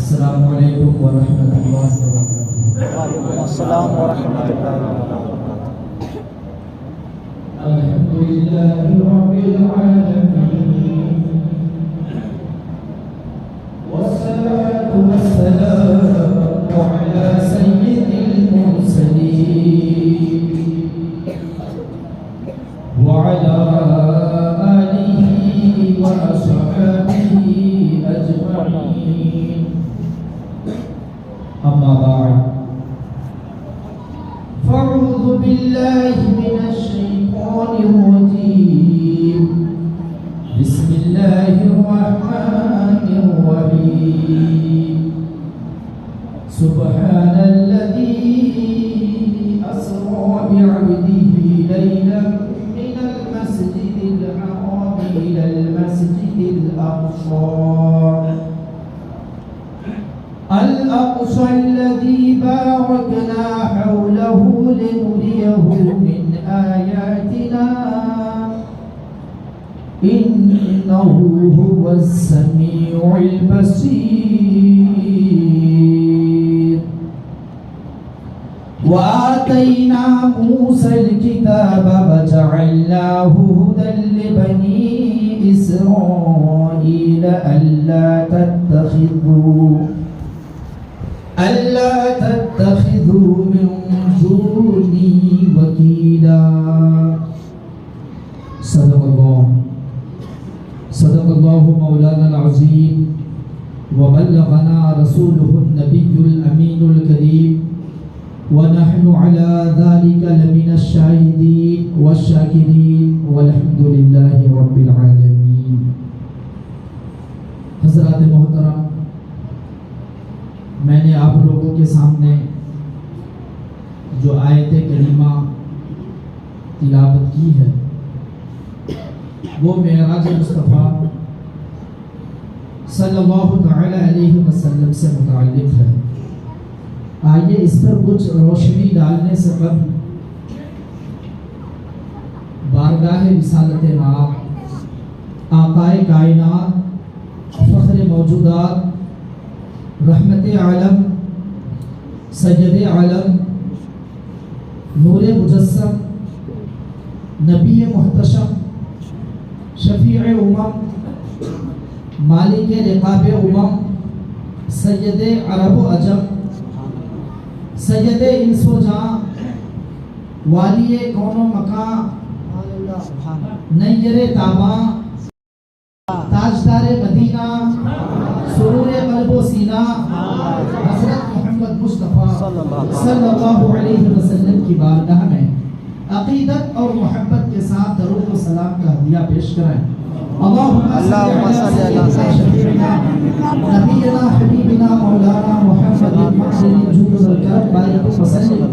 السلام علیکم ورحمۃ اللہ وبرکاتہ۔ وعلیکم السلام ورحمۃ اللہ وبرکاتہ۔ الحمد للہ رب العالمین والصلاة والسلام علی سید المرسلین وعلی آلہ وأصحابہ أجمعين أما بعد فأعوذ بالله من الشيطان الرجيم بسم الله الرحمن الرحيم سبحان الذي أسرى بعبده ليلا من المسجد الحرام إلى المسجد الأقصى الذي باركنا حوله لنريه من آياتنا إنه هو السميع البصير وآتينا موسى الكتاب وجعلناه هدى لبني إسرائيل ألا تتخذوا من دوني وكيلا صدق الله مولانا العظيم وبلغنا رسوله النبي الأمين الكريم ونحن على ذلك لمن الشاهدين والشاكرين والحمد لله رب العالمين۔ حضرات محترم، میں نے آپ لوگوں کے سامنے جو آیت کریمہ تلاوت کی ہے وہ معراج مصطفیٰ صلی اللہ تعالی علیہ وسلم سے متعلق ہے۔ آئیے اس پر کچھ روشنی ڈالنے سے قبل بارگاہ رسالت مآب آقائے کائنات فخر موجودات رحمت عالم سید عالم نور مجسم نبی محتشم شفیع امم مالک رقاب امم سید عرب و عجم سید انس و جاں والی کون و مکان نیر تاباں تاجدار مدینہ سرور قلب و سینہ حضرت محمد مصطفیٰ صلی اللہ علیہ وسلم کی بارگاہ میں عقیدت اور محبت کے ساتھ درود و سلام کا ہدیہ پیش کریں۔ اللہم صلی علی سیدنا نبینا حبیبنا مولانا محمد المحسن جود الکرم بارک وسلم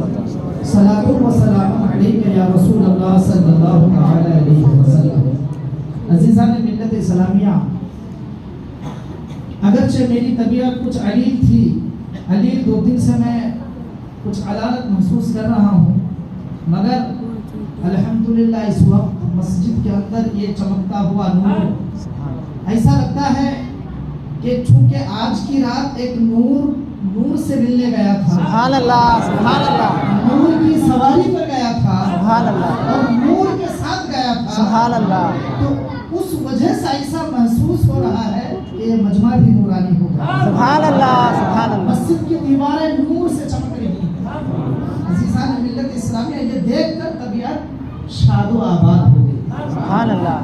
صلاۃ و سلام علیک یا رسول اللہ صلی اللہ علیہ وسلم۔ عزیزان ملت اسلامیہ، اگرچہ میری طبیعت کچھ علیل تھی، علیل 2 دن سے میں کچھ علالت محسوس کر رہا ہوں، مگر الحمدللہ اس وقت مسجد کے اندر یہ چمکتا ہوا نور ایسا لگتا ہے کہ چونکہ آج کی رات ایک نور سے ملنے گیا تھا، سبحان اللہ، سبحان اللہ، نور کی سواری پر گیا تھا، سبحان اللہ، اور نور کے ساتھ گیا تھا، سبحان اللہ۔ تو اس وجہ سے ایسا محسوس ہو رہا ہے کہ یہ مجمع بھی نورانی ہوگا۔ سبحان اللہ، سبحان اللہ۔ مسجد کی دیواریں نور سے چمک رہی ہیں۔ عزیزان ملت اسلامیہ، یہ دیکھ کر طبیعت شاد و آباد ہو گئی۔ سبحان اللہ۔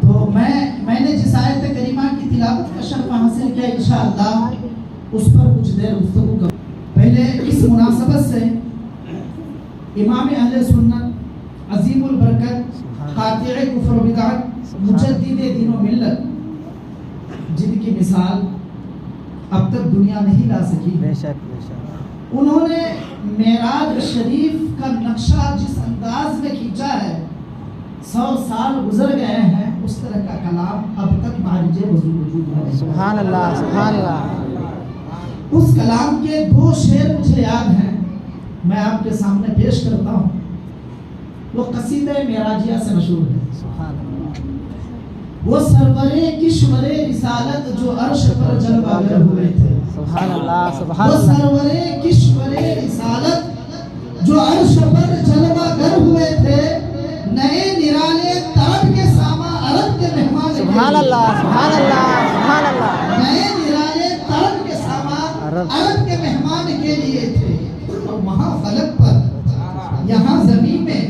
تو میں نے جس آیت کریمہ کی تلاوت کا شرف حاصل کیا، انشاءاللہ اس پر کچھ دیر گفتگو کروں۔ پہلے اس مناسبت سے امام اہل سنت عظیم البرکت قاطع کفر و بدعت مجدد دین و ملت، جن کی مثال اب تک دنیا نہیں لا سکی، بے شک بے شک، انہوں نے معراج شریف کا نقشہ جس انداز میں کھینچا ہے، 100 سال گزر گئے ہیں، اس طرح کا کلام اب تک معرج وجود ہے۔ سبحان اللہ، سبحان اللہ۔ اس کلام کے 2 شعر مجھے یاد ہیں، میں آپ کے سامنے پیش کرتا ہوں۔ وہ قصیدہ معراجیہ سے مشہور ہے۔ سبحان اللہ۔ وہ سرورے کشورے رسالت جو عرش پر جلوہ گر ہوئے تھے. سبحان اللہ سبحان وہ اللہ. سرورے کشورے رسالت جو عرش پر جلوہ گر ہوئے تھے. نئے نرالے طرب کے ساما عرب کے مہمان. سبحان اللہ سبحان اللہ سبحان اللہ. نئے نرالے طرب کے ساما عرب کے مہمان کے لیے تھے. اور وہاں فلک پر یہاں زمین میں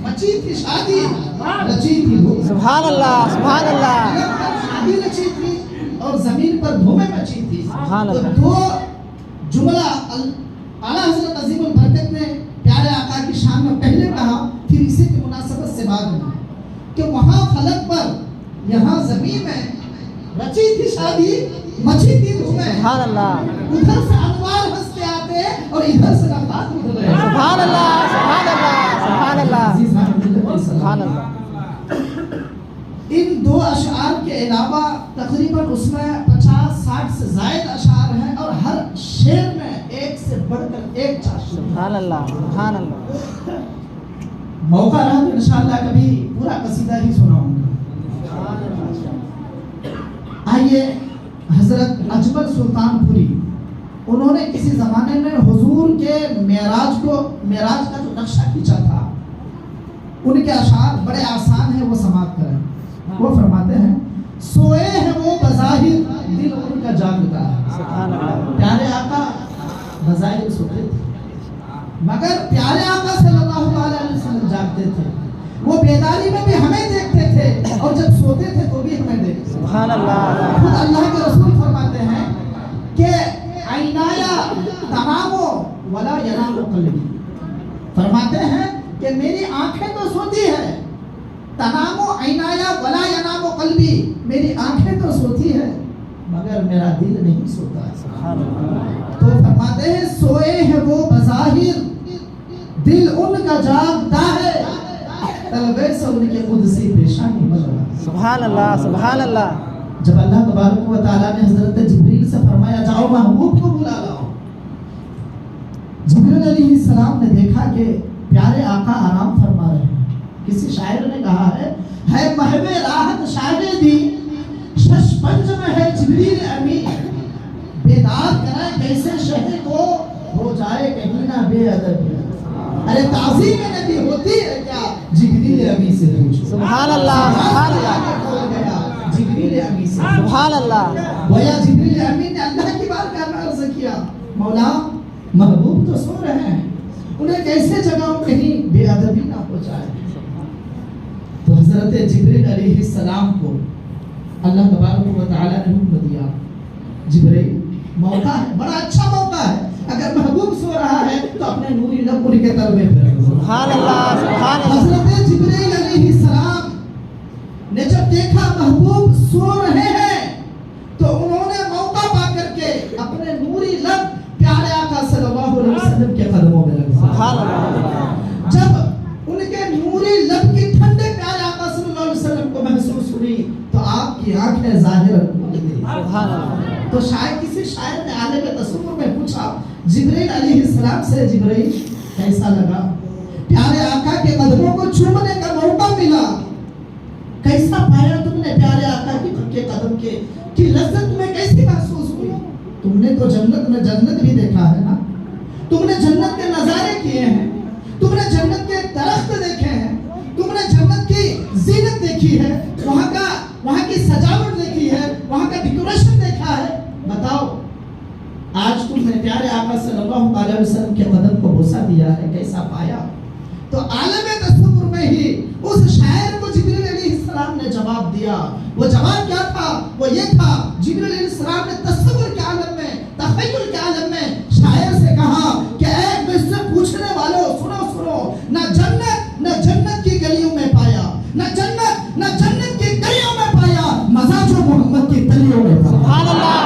مچی تھی شادی رچی تھی. سبحان اللہ سبحان اللہ. شادی رچی تھی اور زمین پر دھومیں مچی تھی. سبحان تو اللہ. دو جملہ اعلیٰ حضرت عظیم البرکت نے پیارے آقا کی شان میں پہلے کہا, پھر اسی کی مناسبت سے بعد میں کہ وہاں فلک پر یہاں زمین میں رچی تھی شادی مچی تھی دھومیں. سبحان اللہ ادھر سے انوار ہنستے آتے اور ادھر سے نفات ادھر رہے. سبحان اللہ سبحان اللہ سبحان اللہ سبحان اللہ. ان دو اشعار کے علاوہ تقریباً اس میں 50-60 سے زائد اشعار ہیں اور ہر شعر میں ایک سے بڑھ کر ایک چاشنی. سبحان اللہ سبحان اللہ. موقع رہا تو انشاءاللہ کبھی پورا قصیدہ ہی سناؤں گا. آئیے حضرت اجمل سلطان پوری, انہوں نے کسی زمانے میں حضور کے معراج کا جو نقشہ کھینچا تھا, ان کے اشعار بڑے آسان ہیں, وہ سماعت کریں. وہ فرماتے ہیں سوئے ہیں وہ بظاہر دل ان کا جاگتا ہے. سبحان اللہ. پیارے آقا بظاہر سوتے تھے مگر پیارے آقا صلی اللہ علیہ وسلم جاگتے تھے. وہ بیداری میں بھی ہمیں دیکھتے تھے اور جب سوتے تھے تو بھی ہمیں دیکھتے تھے. سبحان اللہ. خود اللہ کے رسول فرماتے ہیں کہ عینایا تنامو ولا ینام قلبی. فرماتے ہیں کہ میری آنکھیں تو سوتی ہے, تنامو عینایا ولا ینام قلبی, میری آنکھیں تو سوتی ہے مگر میرا دل نہیں سوتا. سبحان اللہ. تو فرماتے ہیں سوئے ہیں وہ بظاہر دل ان کا جاگتا ہے, طلبے سے ان کے قدسی پیشانی بل رہا. سبحان اللہ سبحان اللہ. جب اللہ تبارک و تعالیٰ نے حضرت جبریل سے فرمایا جاؤ محبوب کو بلا لاؤ, جبریل علیہ السلام نے دیکھا کہ پیارے آقا آرام فرما رہے ہیں. کسی شاعر نے کہا ہے محب راحت شاعر دی شش پنج میں ہے جبریل امین, بیدار کرائے کیسے شہر کو ہو جائے کہیں نہ بے ادب. ارے تعظیم نبی ہوتی ہے کیا جبریل امین سے پوچھو. سبحان اللہ سبحان اللہ جبریل امین سے. سبحان اللہ. گویا جبریل امین نے اللہ کی بارگاہ میں عرض کیا مولا محبوب تو سو رہے ہیں, انہیں کیسے جگاؤں کہیں بے ادبی نہ ہو جائے. تو حضرت جبریل علیہ السلام کو اللہ تبارک و تعالیٰ نے حکم دیا جبریل موقع ہے, بڑا اچھا موقع ہے, اگر محبوب سو رہا ہے تو اپنے نوری لب ان کے تلوے پھیرو. سبحان اللہ سبحان اللہ. حضرت جبریل علیہ السلام نے جب دیکھا محبوب سو رہے ہیں تو انہوں نے موقع پا کر کے اپنے نوری لب پیارے آقا صلی اللہ علیہ وسلم کے قدموں میں رکھا. سبحان اللہ. جب ان کے نوری لب کی ٹھنڈے پیارے آقا صلی اللہ علیہ وسلم کو محسوس ہوئی تو آپ کی آنکھیں ظاہر کھل گئی. سبحان اللہ. تو شاید کسی شاعر نے عالم تصور میں پوچھا جبریل علیہ السلام سے, جبریل کیسا لگا پیارے آقا کے قدموں کو چومنے کا موقع ملا, کیسا پایا تم نے پیارے آقا کے قدم کی لذت تمہیں کیسی محسوس ہوئی. تم نے تو جنت میں جنت بھی دیکھا ہے نا, تم نے جنت کے نظارے کیے ہیں, تم نے جنت کے درخت دیکھے ہیں, تم نے جنت کی زینت دیکھی ہے, وہاں کی سجاوٹ دیکھی ہے, وہاں کا ڈیکوریشن دیکھا ہے. بتاؤ آج تم نے پیارے آقا صلی اللہ علیہ وسلم کے قدم کو بوسہ دیا ہے, کیسا پایا. تو عالم تصور میں ہی اس شاعر کو جبریل علیہ السلام نے جواب دیا. وہ جواب کیا تھا؟ وہ یہ تھا جبریل علیہ السلام نے تصور کے عالم میں, تخیل کے عالم میں شاعر سے کہا کہ اے مجھ سے پوچھنے والوں سنو, نہ جنت کی گلیوں میں پایا, نہ جنت کی گلیوں میں پایا, مزہ جو محمد کی تلیوں میں پایا. سبحان اللہ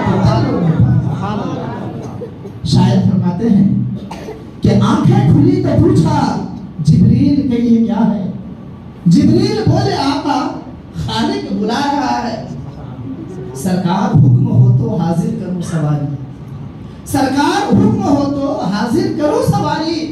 سبحان اللہ. شاعر فرماتے ہیں کہ آنکھیں کھلی تو پوچھا جبریل کہ یہ کیا ہے. جبریل بولے آقا خالق بلا رہا ہے. سرکار حکم ہو تو حاضر کروں سواری, سرکار حکم ہو تو حاضر کروں سواری.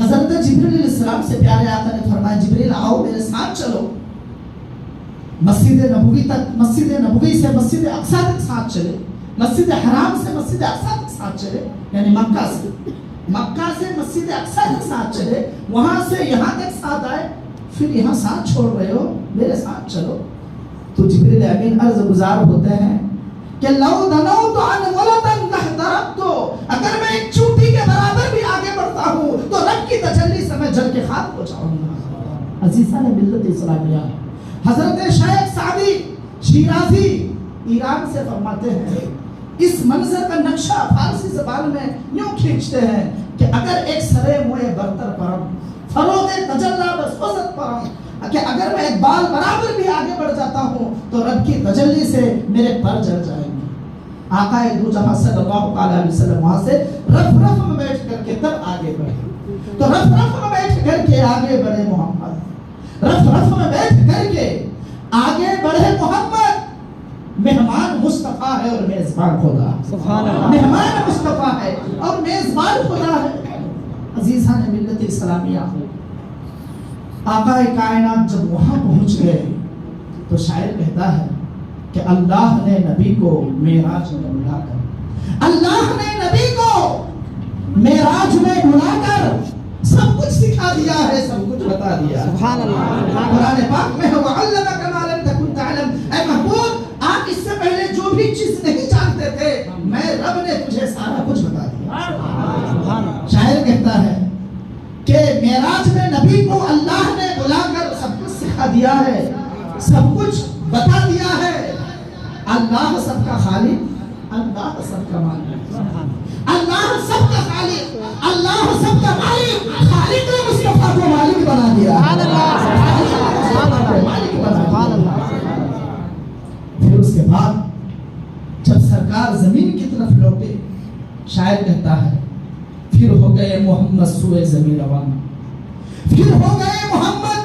حضرت جبریل علیہ السلام سے پیارے آقا نے فرمایا جبریل آؤ میرے ساتھ چلو، مسجد نبوی تک، مسجد نبوی سے مسجد اقصی تک ساتھ چلے، مسجد حرام سے مسجد اقصی تک ساتھ چلے، یعنی مکہ سے مسجد اقصی تک ساتھ چلے، وہاں سے یہاں تک ساتھ آئے، پھر یہاں ساتھ چھوڑ رہے ہو، میرے ساتھ چلو۔ تو جبریل امین عرض گزار ہوتے ہیں کہ لو دنوت عن ولدن لحترقت، اگر میں ایک چوٹی کے برابر بھی آگے بڑھتا ہوں تو رب کی تجلی سے میں جل کے خاک ہو جاؤں گا۔ عزیزان ملت اسلامیہ، حضرت شیخ سعدی شیرازی ایران سے فرماتے ہیں، اس منظر کا نقشہ فارسی زبان میں یوں کھینچتے ہیں کہ اگر ایک سرے موئے برتر پرم فروغ تجلی بس وسط پرم، کہ اگر میں ایک بال برابر بھی آگے بڑھ جاتا ہوں تو رب کی تجلی سے میرے پر جل جائیں گے۔ آقا دو جہاں صلی اللہ علیہ وسلم وہاں سے رف میں بیٹھ کر کے تب آگے بڑھے، تو رف میں بیٹھ کر کے آگے بڑھے محمد، رف میں بیٹھ کر کے آگے بڑھے محمد، مہمان مصطفیٰ ہے اور میزبان خدا، سبحان اللہ، مہمان مصطفیٰ ہے اور میزبان خدا ہے۔ عزیزان ملت اسلامیہ، آقا کائنات جب وہاں پہنچ گئے تو شاعر کہتا ہے کہ اللہ نے نبی کو معراج میں بلا کر، اللہ نے نبی کو معراج میں بلا کر سب کچھ سکھا دیا ہے، سب کچھ بتا دیا۔ سبحان اللہ، قرآن پاک میں وَعَلَّمَكَ مَا لَمْ تَكُنْ تَعْلَمْ، اے محبوب آپ اس سے پہلے جو بھی چیز نہیں جانتے تھے میں رب نے تجھے سارا کچھ بتا دیا۔ شاعر کہتا ہے کہ معراج میں نبی کو اللہ نے بلا کر سب کچھ سکھا دیا ہے، سب کچھ بتا دیا ہے۔ اللہ سب کا خالق، اللہ سب کا مالک، اللہ سب کا خالق، اللہ سب کا مالک، خالق نے مصطفیٰ کو مالک بنا دیا، مالک بنا دیا۔ پھر اس کے بعد جب سرکار زمین کی طرف لوٹے، شاعر کہتا ہے پھر ہو گئے محمد سوئے زمین روانہ، پھر ہو گئے محمد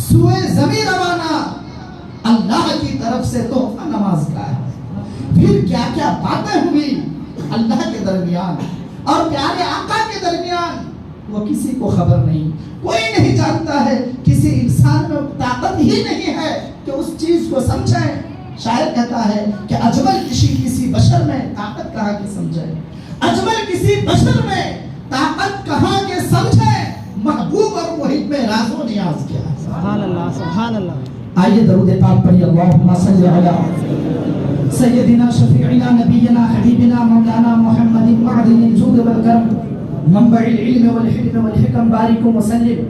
سوئے زمین روانہ، اللہ کی طرف سے تحفہ نماز کا ہے۔ پھر کیا کیا باتیں ہوئی اللہ کے درمیان اور پیارے آقا کے درمیان، وہ کسی کو خبر نہیں، کوئی نہیں جانتا ہے، کسی انسان میں طاقت ہی نہیں ہے کہ اس چیز کو سمجھے۔ شاعر کہتا ہے کہ اجمل کسی بشر میں طاقت کہاں کی سمجھے، اجمل کسی بشر میں طاقت کہاں کے سمجھے، محبوب اور محب میں راز و نیاز کیا ہے۔ سبحان اللہ، سبحان اللہ۔ آئیے درود پاک پڑھیے، اللہم صلی علی سیدنا شفیعنا نبینا حبیبنا مولانا محمد معدن الجود والکرم منبع العلم والحلم والحکم بارک وسلم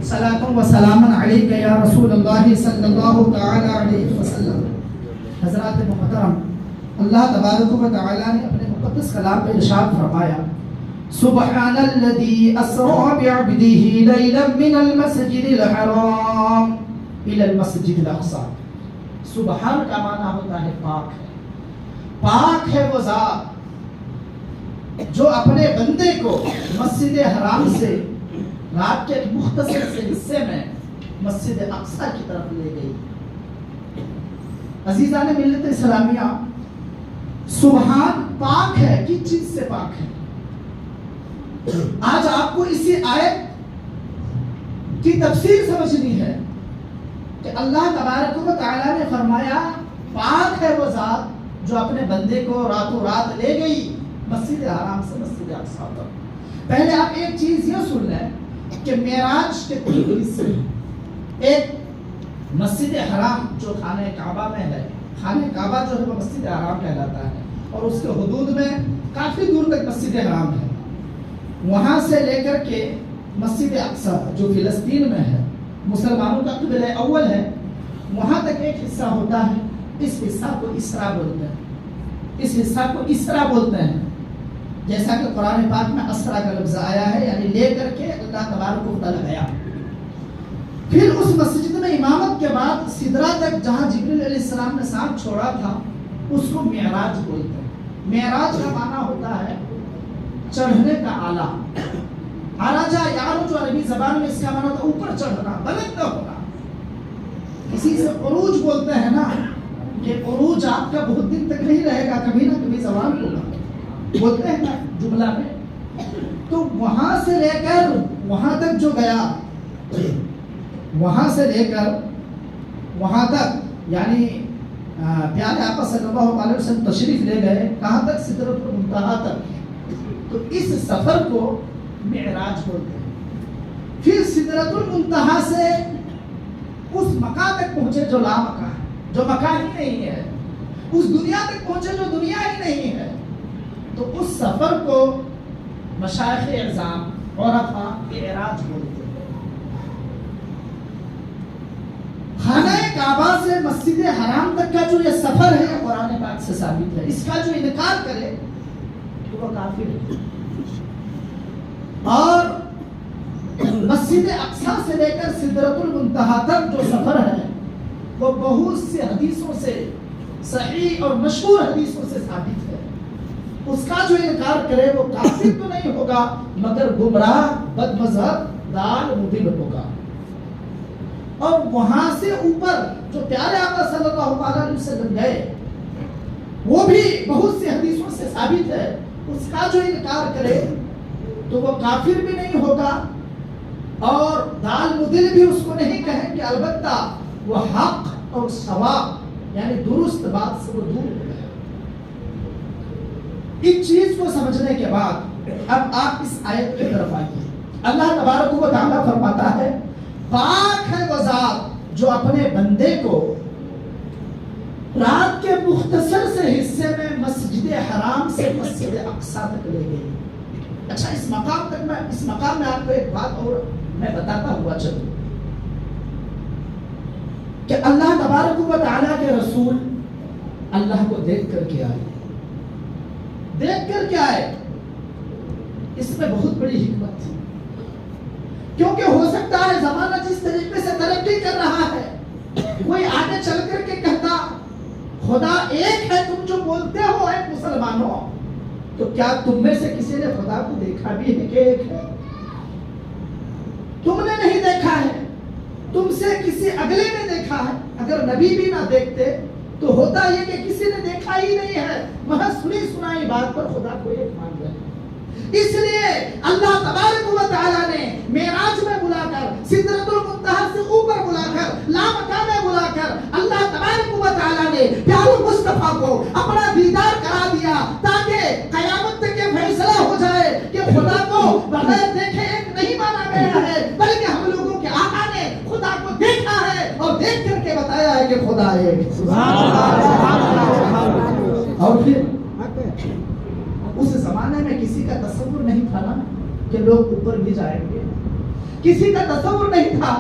صلاۃ و سلاما علیک یا رسول اللہ صلی اللہ تعالی علیہ وسلم۔ حضرات محترم، اللہ تبارک و تعالی نے اپنے مقدس کلام میں ارشاد فرمایا، سبحان الذي اسرى بعبده ليلا من المسجد الحرام الى المسجد الاقصى۔ سبحان کا معنی ہوتا ہے پاک ہے، پاک ہے وہ ذات جو اپنے بندے کو مسجد حرام سے رات کے مختصر سے حصے میں مسجد اقصی کی طرف لے گئی۔ عزیزان ملت اسلامیہ، سبحان پاک ہے، کس چیز سے پاک ہے؟ آج آپ کو اسی آیت کی تفسیر سمجھنی ہے کہ اللہ تبارک و تعالی نے فرمایا پاک ہے وہ ذات جو اپنے بندے کو راتوں رات لے گئی مسجد حرام سے مسجد اقصی تک۔ پہلے آپ ایک چیز یہ سن لیں کہ معراج کے تین حصے، ایک مسجد حرام جو خانہ کعبہ میں ہے، خانہ کعبہ جو ہے وہ مسجد حرام کہلاتا ہے اور اس کے حدود میں کافی دور تک مسجد حرام ہے، وہاں سے لے کر کے مسجد اقصی جو فلسطین میں ہے، مسلمانوں کا قبلہ اول ہے، وہاں تک ایک حصہ ہوتا ہے، اس حصہ کو اسرا بولتے ہیں، اس حصہ کو اسرا بولتے ہیں، جیسا کہ قرآن پاک میں اسرا کا لفظ آیا ہے، یعنی لے کر کے اللہ تبارک و تعالی گیا۔ پھر اس مسجد میں امامت کے بعد سدرہ تک جہاں جبریل علیہ السلام نے ساتھ چھوڑا تھا اس کو معراج بولتے ہیں۔ معراج کا معنی ہوتا ہے چڑھنے کا آلہ، عرجہ یعرج جو عربی زبان میں اس کا معنی ہوتا ہے اوپر چڑھنا، بلند ہونا۔ اسی سے عروج بولتے ہیں نا، یہ عروج آپ کا بہت دن تک نہیں رہے گا، کبھی نہ کبھی زوال ہوگا، بولتے ہیں نا جملہ میں۔ تو وہاں سے لے کر وہاں تک جو گیا وہاں سے لے کر وہاں تک یعنی پیارے آقا صلی اللہ علیہ وسلم تشریف لے گئے کہاں تک؟ سدرۃ المنتہا تک. تو اس سفر کو معراج بولتے ہیں. پھر سدرۃ المنتہا سے اس مکان تک پہنچے جو لا مکان ہے, جو مکان ہی نہیں ہے, اس دنیا تک پہنچے جو دنیا ہی نہیں ہے. تو اس سفر کو مشائخ اعظام عرفاء معراج بولتے ہیں. خانہ کعبہ سے مسجد حرام تک کا جو یہ سفر ہے یہ قرآن پاک سے ثابت ہے. اس کا جو انکار کرے تو وہ کافر ہے. اور مسجد اقصی سے لے کر سدرۃ المنتہا تک جو سفر ہے وہ بہت سی حدیثوں سے, صحیح اور مشہور حدیثوں سے ثابت ہے. اس کا جو انکار کرے وہ کافر تو نہیں ہوگا مگر گمراہ, بد مذہب, ضال, مضل ہوگا. اور وہاں سے اوپر جو پیارے آقا صلی اللہ علیہ وسلم گئے وہ بھی بہت سی حدیثوں سے ثابت ہے. اس کا جو انکار کرے تو وہ کافر بھی نہیں ہوگا اور ضال مضل بھی اس کو نہیں کہیں گے. البتہ وہ حق اور صواب یعنی درست بات سے وہ دور ہو گیا. اس چیز کو سمجھنے کے بعد اب آپ اس آیت کی طرف آئیے. اللہ تبارک و تعالیٰ فرماتا ہے پاک ہے وہ ذات جو اپنے بندے کو رات کے مختصر سے حصے میں مسجد حرام سے مسجد اقصی تک لے گئی. اچھا اس مقام میں آپ کو ایک بات اور میں بتاتا ہوا چلوں کہ اللہ تبارک و تعالیٰ کے رسول اللہ کو دیکھ کر کے آئے. دیکھ کر کے آئے اس میں بہت بڑی حکمت تھی, کیونکہ ہو سکتا ہے زمانہ جس طریقے سے ترقی کر رہا ہے کوئی آگے چل کر کے کہتا خدا ایک ہے, تم جو بولتے ہو اے مسلمانوں, تو کیا تم میں سے کسی نے خدا کو دیکھا بھی ہے کہ ایک ہے؟ تم نے نہیں دیکھا ہے, تم سے کسی اگلے نے دیکھا ہے. اگر نبی بھی نہ دیکھتے تو ہوتا یہ کہ کسی نے دیکھا ہی نہیں ہے, محض سنی سنائی بات پر خدا کو ایک مان رہے ہیں. اس لیے اللہ تبارک و تعالیٰ نے معراج میں بلا کر, سدرۃ المنتہا سے اوپر بلا کر, لامکان میں بلا کر اللہ تبارک و تعالیٰ نے پیارے مصطفیٰ کو اپنا دیدار کرا دیا تاکہ قیامت تک یہ فیصلہ ہو جائے کہ خدا کو بغیر دیکھے ایک نہیں مانا گیا ہے, بلکہ ہم لوگوں کے آقا نے خدا کو دیکھا ہے اور دیکھ کر کے بتایا ہے کہ خدا ایک. اور پھر اس زمانے میں کسی کا تصور نہیں تھا نا کہ لوگ اوپر بھی جائیں گے, کسی کا تصور نہیں تھا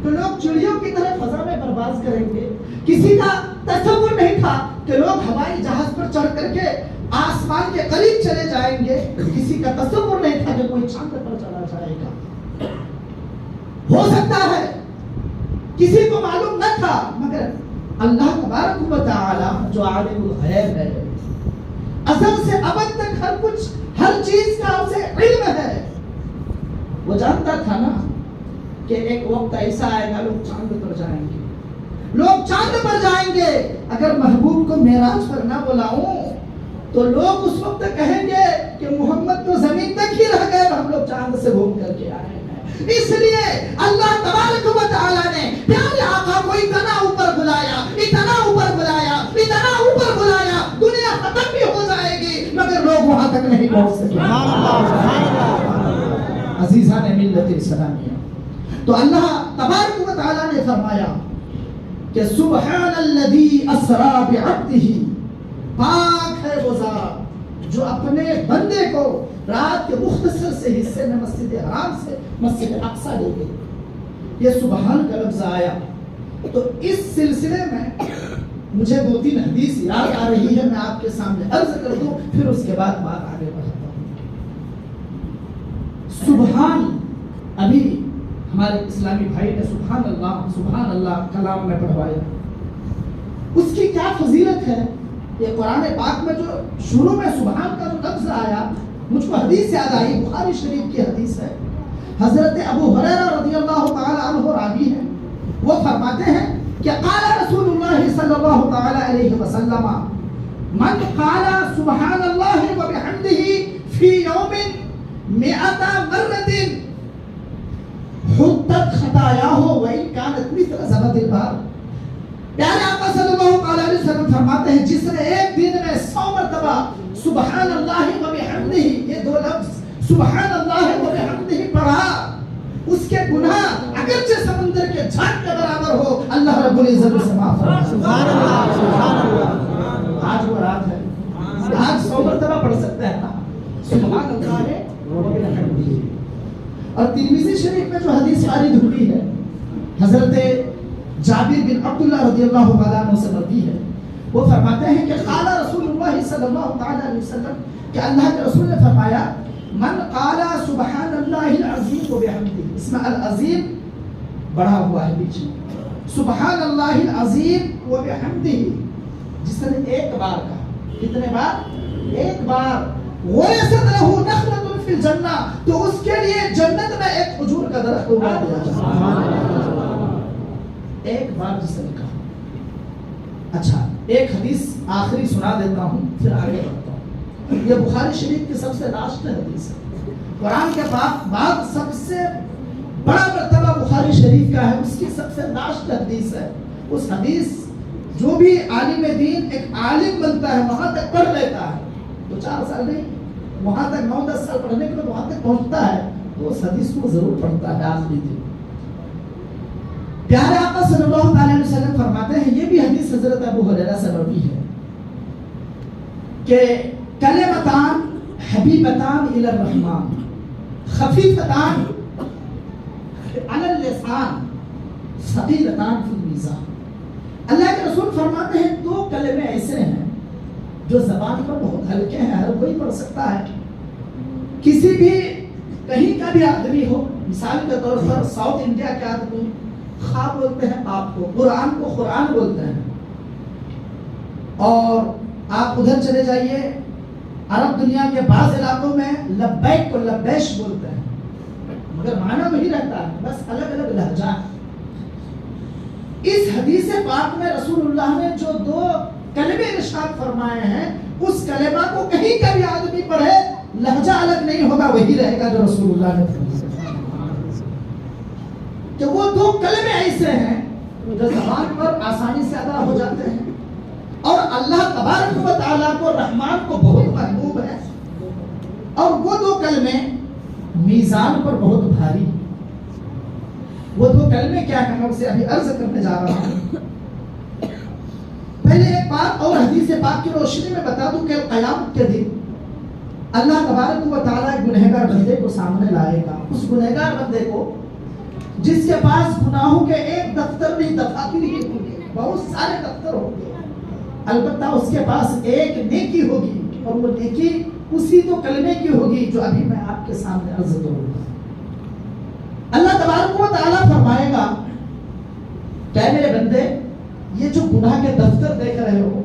کہ لوگ چڑیوں کی طرح فضا میں پرواز کریں گے, کسی کا تصور نہیں تھا کہ لوگ ہوائی جہاز پر چڑھ کر کے آسمان کے قریب چلے جائیں گے, کسی کا تصور نہیں تھا کہ کوئی چاند پر چلا جائے گا. ہو سکتا ہے کسی کو معلوم نہ تھا, مگر اللہ تبارک و تعالی جو عالم الغیب ہے, ازل سے ابد تک ہر کچھ, ہر چیز کا اسے علم ہے, وہ جانتا تھا نا کہ ایک وقت ایسا آئے گا لوگ چاند پر جائیں گے, لوگ چاند پر جائیں گے. اگر محبوب کو معراج پر نہ بلاؤں تو لوگ اس وقت کہیں گے کہ محمد تو زمین تک ہی رہ گئے, ہم لوگ چاند سے گھوم کر کے آئے ہیں. اس لیے اللہ تبارک و تعالیٰ نے پیارے آقا کو اتنا اوپر بلایا, اتنا اوپر بلایا, اتنا اوپر بلایا, دنیا ختم بھی ہو جائے گی مگر لوگ وہاں تک نہیں پہنچ سکے. عزیزان ملت اسلامیہ, تو اللہ تبارک و تعالیٰ نے فرمایا کہ سبحان الذی اسری بعبدہ, پاک ہے وہ ذات جو اپنے بندے کو رات کے مختصر سے حصے میں مسجد حرام سے مسجد اقصی لے گئے. یہ سبحان کا لفظ آیا تو اس سلسلے میں مجھے 2-3 حدیث یاد آ رہی ہے, میں آپ کے سامنے عرض کر دوں, پھر اس کے بعد بات آگے بڑھتا ہوں. سبحان, ابھی ہمارے اسلامی بھائی نے سبحان اللہ کلام میں پڑھوایا, اس کی کیا فضیلت ہے. یہ قرآن پاک میں جو شروع میں سبحان کا جو لفظ آیا, مجھ کو حدیث یاد آئی, بخاری شریف کی حدیث ہے. حضرت ابو ہریرہ رضی اللہ تعالی عنہ راوی ہیں, وہ فرماتے ہیں کہ قال رسول اللہ صلی اللہ تعالی علیہ وسلم من قال سبحان اللہ وبحمدہ فی یوم 100 مرۃ آیا ہو وَإِن كَانَتْ مِثْلَ زَبَدِ الْبَحْرِ. پیارے آقا صلی اللہ علیہ وسلم فرماتے ہیں جس نے ایک دن میں 100 مرتبہ سبحان اللہ و بحمدہ، یہ دو لفظ سبحان اللہ و بحمدہ پڑھا، اس کے گناہ اگرچہ سمندر کے جھاگ کے برابر ہو اللہ رب العزت اسے معاف فرمائے. سبحان اللہ سبحان اللہ. آج وہ رات ہے، آج 100 مرتبہ پڑھ سکتے ہیں نا سبحان اللہ و بحمدہ. اور ترمذی شریف میں جو حدیث وارد ہوئی ہے حضرت جابر بن عبداللہ رضی اللہ تعالیٰ عنہ سے مروی ہے، وہ فرماتے ہیں کہ قال رسول اللہ صلی اللہ تعالیٰ علیہ وسلم کہ اللہ کے رسول نے فرمایا من قال سبحان اللہ العظیم و بحمدہ، اس میں العظیم بڑھا ہوا ہے پیچھے، سبحان اللہ العظیم و بحمدہ، جس نے ایک بار کہا، کتنے بار؟ ایک بار، غرست لہ نخلۃ فی الجنہ، تو اس کے لیے جنت میں ایک کھجور کا درخت اگا دیا جائے. ایک بار جس نے کہا. اچھا ایک حدیث آخری سنا دیتا ہوں پھر آگے بڑھتا ہوں. یہ بخاری شریف کی سب سے لاسٹ حدیث ہے. قرآن کے بعد سب سے بڑا مرتبہ بخاری شریف کا ہے، اس کی سب سے لاسٹ حدیث ہے. اس حدیث جو بھی عالم دین ایک عالم بنتا ہے وہاں تک پڑھ لیتا ہے، 2-4 سال نہیں، وہاں تک 9-10 سال پڑھنے کے بعد وہاں تک پہنچتا ہے تو اس حدیث کو ضرور پڑھتا ہے آخری دن. پیارے آقا صلی اللہ علیہ وسلم فرماتے ہیں، یہ بھی حدیث حضرت ابو ہریرہ سے مروی ہے کہ کلمتان حبیبتان الی الرحمن خفیفتان علی اللسان ثقیلتان فی المیزان. اللہ کے رسول فرماتے ہیں 2 کلمے ایسے ہیں جو زبان پر بہت ہلکے ہیں، ہر کوئی پڑھ سکتا ہے. کسی بھی کہیں کا بھی آدمی ہو، مثال کے طور پر ساؤتھ انڈیا کے آدمی خواب بولتے ہیں آپ کو، قرآن کو قرآن بولتے ہیں، اور آپ ادھر چلے جائیے عرب دنیا کے بعض علاقوں میں لبیک کو لبیش بولتے ہیں، مگر معنی وہی رہتا ہے، بس الگ الگ لہجہ. اس حدیث پاک میں رسول اللہ نے جو 2 کلمے ارشاد فرمائے ہیں، اس کلمہ کو کہیں کا بھی آدمی پڑھے لہجہ الگ نہیں ہوگا، وہی رہے گا جو رسول اللہ نے فرمایا. کہ وہ 2 کلمے ایسے ہیں جو زبان پر آسانی سے ادا ہو جاتے ہیں اور اللہ تبارک و تعالیٰ کو رحمان کو بہت محبوب ہے، اور وہ 2 کلمے میزان پر بہت بھاری. وہ 2 کلمے کیا ہیں میں اسے ابھی عرض کرنے جا رہا ہوں. پہلے ایک بات اور حدیث پاک کی روشنی میں بتا دوں کہ قیامت کے دن اللہ تبارک و تعالیٰ ایک گنہگار بندے کو سامنے لائے گا. اس گنہگار بندے کو جس کے پاس گناہوں کے ایک دفتر نہیں دفاتر ہی ہوں گے، بہت سارے دفتر ہوں گے، البتہ اس کے پاس ایک نیکی ہوگی، اور وہ نیکی اسی 2 کلمے کی ہوگی جو ابھی میں آپ کے سامنے عرض کروں گا. اللہ تبارک و تعالیٰ فرمائے گا کہ میرے بندے یہ جو گناہ کے دفتر دیکھ رہے ہو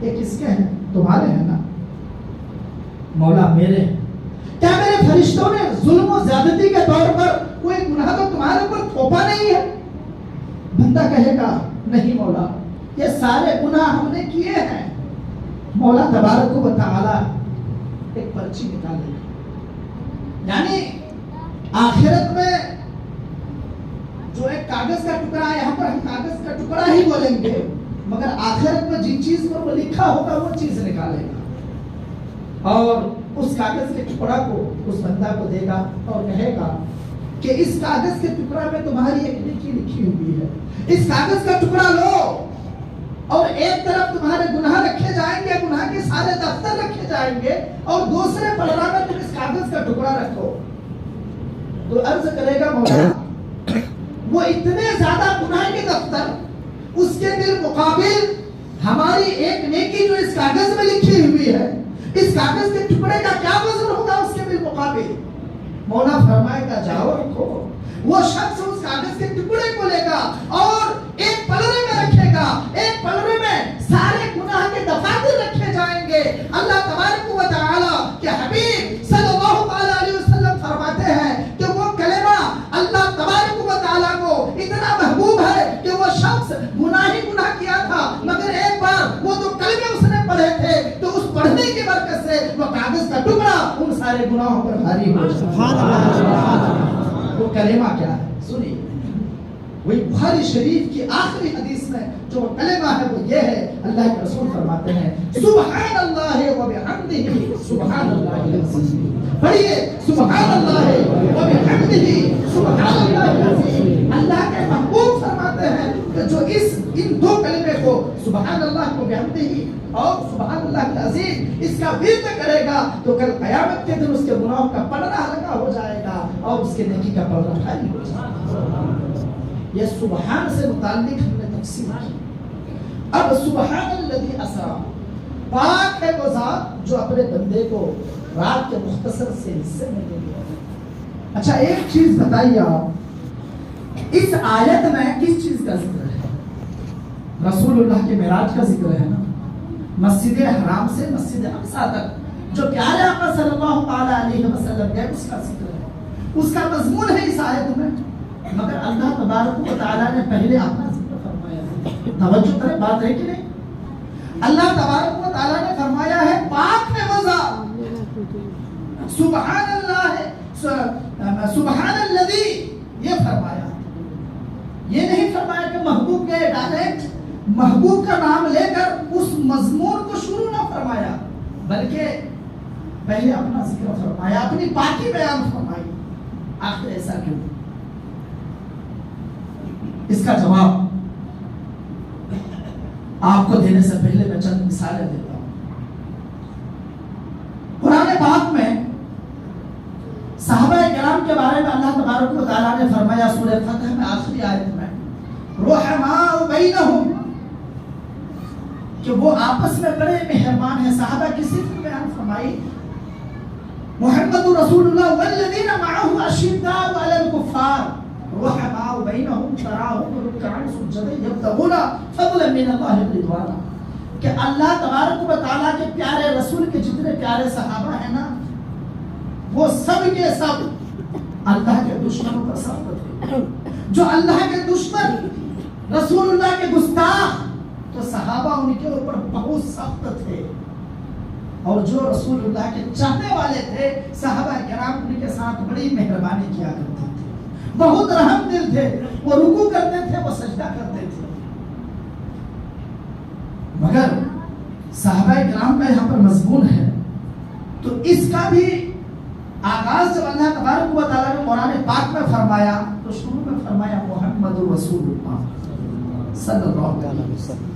یہ کس کے ہیں؟ تمہارے ہیں نا؟ مولا میرے ہیں. کیا میرے فرشتوں نے ظلم و زیادتی کے طور پر کوئی گناہ تو تمہارے اوپر تھوپا نہیں ہے؟ بندہ کہے گا نہیں مولا، یہ سارے گناہ ہم نے کیے ہیں. مولا تبارک و تعالی ایک پرچی نکالے گا، یعنی آخرت میں جو ایک کاغذ کا ٹکڑا ہے، یہاں پر ہم کاغذ کا ٹکڑا ہی بولیں گے، مگر آخرت میں جن چیز پر وہ لکھا ہوگا وہ چیز نکالے گا، اور اس کاغذ کے ٹکڑا کو اس بندہ کو دے گا اور کہے گا کہ اس کاغذ کے ٹکڑا میں تمہاری ایک نیکی لکھی ہوئی ہے، اس کاغذ کا ٹکڑا لو، اور ایک طرف تمہارے گناہ رکھے جائیں گے، گناہ کے سارے دفتر رکھے جائیں گے، اور دوسرے پلڑا میں تم اس کاغذ کا ٹکڑا رکھو. تو عرض کرے گا مولا وہ اتنے زیادہ گناہ کے دفتر، اس کے بالمقابل ہماری ایک نیکی جو اس کاغذ میں لکھی ہوئی ہے، اس کاغذ کے ٹکڑے کا کیا وزن ہوگا اس کے بالمقابل؟ مولا فرمائے گا جاؤ رکھو. وہ شخص اس کاغذ کے ٹکڑے کو لے گا اور ایک پلڑے میں رکھے گا، ایک پلڑے میں سارے گناہ کے دفاتر رکھے جائیں گے. اللہ تبارک و تعالی کے حبیب صلی اللہ علیہ وسلم فرماتے ہیں کہ وہ کلمہ اللہ تبارک و تعالی کو اتنا محبوب ہے کہ وہ شخص گناہ ہی گناہ کیا تھا، مگر ایک بار وہ 2 کلمے اس نے پڑھے تھے تو اس پڑھنے کی برکت سے وہ کاغذ کا ٹکڑا ان سارے گناہوں پر بھاری ہو جائے. وہ کلمہ کیا ہے سنیے، وہی بخاری شریف کی آخری حدیث میں جو کلمہ ہے وہ یہ ہے، اللہ کے رسول فرماتے ہیں سبحان اللہ و بحمدہ سبحان اللہ العظیم. پڑھیے سبحان اللہ و بحمدہ سبحان اللہ العظیم. اللہ کے محبوب فرماتے ہیں کہ جو ان دو کلمے کو سبحان اللہ و بحمدہ اور سبحان اللہ العظیم اس کا ورد کرے گا تو کل قیامت کے دن اس کے گناہوں کا پردہ ہلکا ہو جائے گا اور اس کے نیکی کا پردہ بھاری ہو جائے گا. یہ سبحان سے متعلق ہم نے تفسیر کی. اب سبحان الذی اسرا، پاک ہے وہ ذات جو اپنے بندے کو رات کے مختصر سے حصے میں لے گیا. اچھا ایک چیز بتائیے آپ، اس آیت میں کس چیز کا ذکر ہے؟ رسول اللہ کے معراج کا ذکر ہے نا. مسجد حرام سے مسجد اقصی تک جو پیارے آقا صلی اللہ تعالی علیہ وسلم گئے اس کا ذکر ہے، اس کا مضمون ہے اس آیت میں. مگر اللہ تبارک و تعالیٰ نے پہلے اپنا ذکر فرمایا. توجہ کریں، بات ہے کہ نہیں؟ اللہ تبارک و تعالیٰ نے فرمایا ہے پاک ہے وہ ذات، سبحان اللہ ہے، سبحان الذی، یہ فرمایا. یہ نہیں فرمایا کہ محبوب کے ڈائریکٹ محبوب کا نام لے کر اس مضمون کو شروع نہ فرمایا، بلکہ پہلے اپنا ذکر فرمایا، اپنی پاکی بیان فرمائی. آخر ایسا کیوں؟ اس کا جواب آپ کو دینے سے پہلے میں چند مثالیں دیتا ہوں. قرآن پاک میں صحابہ کرام کے بارے میں اللہ تبارک و تعالیٰ نے فرمایا سورہ فتح میں آخری آیت میں رحماء بینہم، کہ وہ آپس میں بڑے مہربان ہیں. صحابہ کی صفت بیان فرمائی محمد رسول اللہ والذین معه اشداء علی الکفار رحماء بینہم تراہم رکعا سجدا یبتغون فضلا من اللہ ورضوانا. کہ اللہ تبارک و تعالیٰ کے پیارے رسول کے جتنے پیارے صحابہ ہیں نا وہ سب کے سب اللہ کے دشمنوں پر سخت تھے. جو اللہ کے دشمن رسول اللہ کے گستاخ تو صحابہ ان کے اوپر بہت سخت تھے، اور جو رسول اللہ کے چاہنے والے تھے صحابہ کرام ان کے ساتھ بڑی مہربانی کیا کرتے تھے، بہت رحم دل تھے. وہ رکوع کرتے تھے، وہ سجدہ کرتے تھے. مگر صحابہ کرام کا یہاں پر مضمون ہے تو اس کا بھی آغاز جب اللہ تبارک و تعالیٰ نے قرآن پاک میں فرمایا تو شروع میں فرمایا محمد رسول اللہ صلی اللہ علیہ وسلم.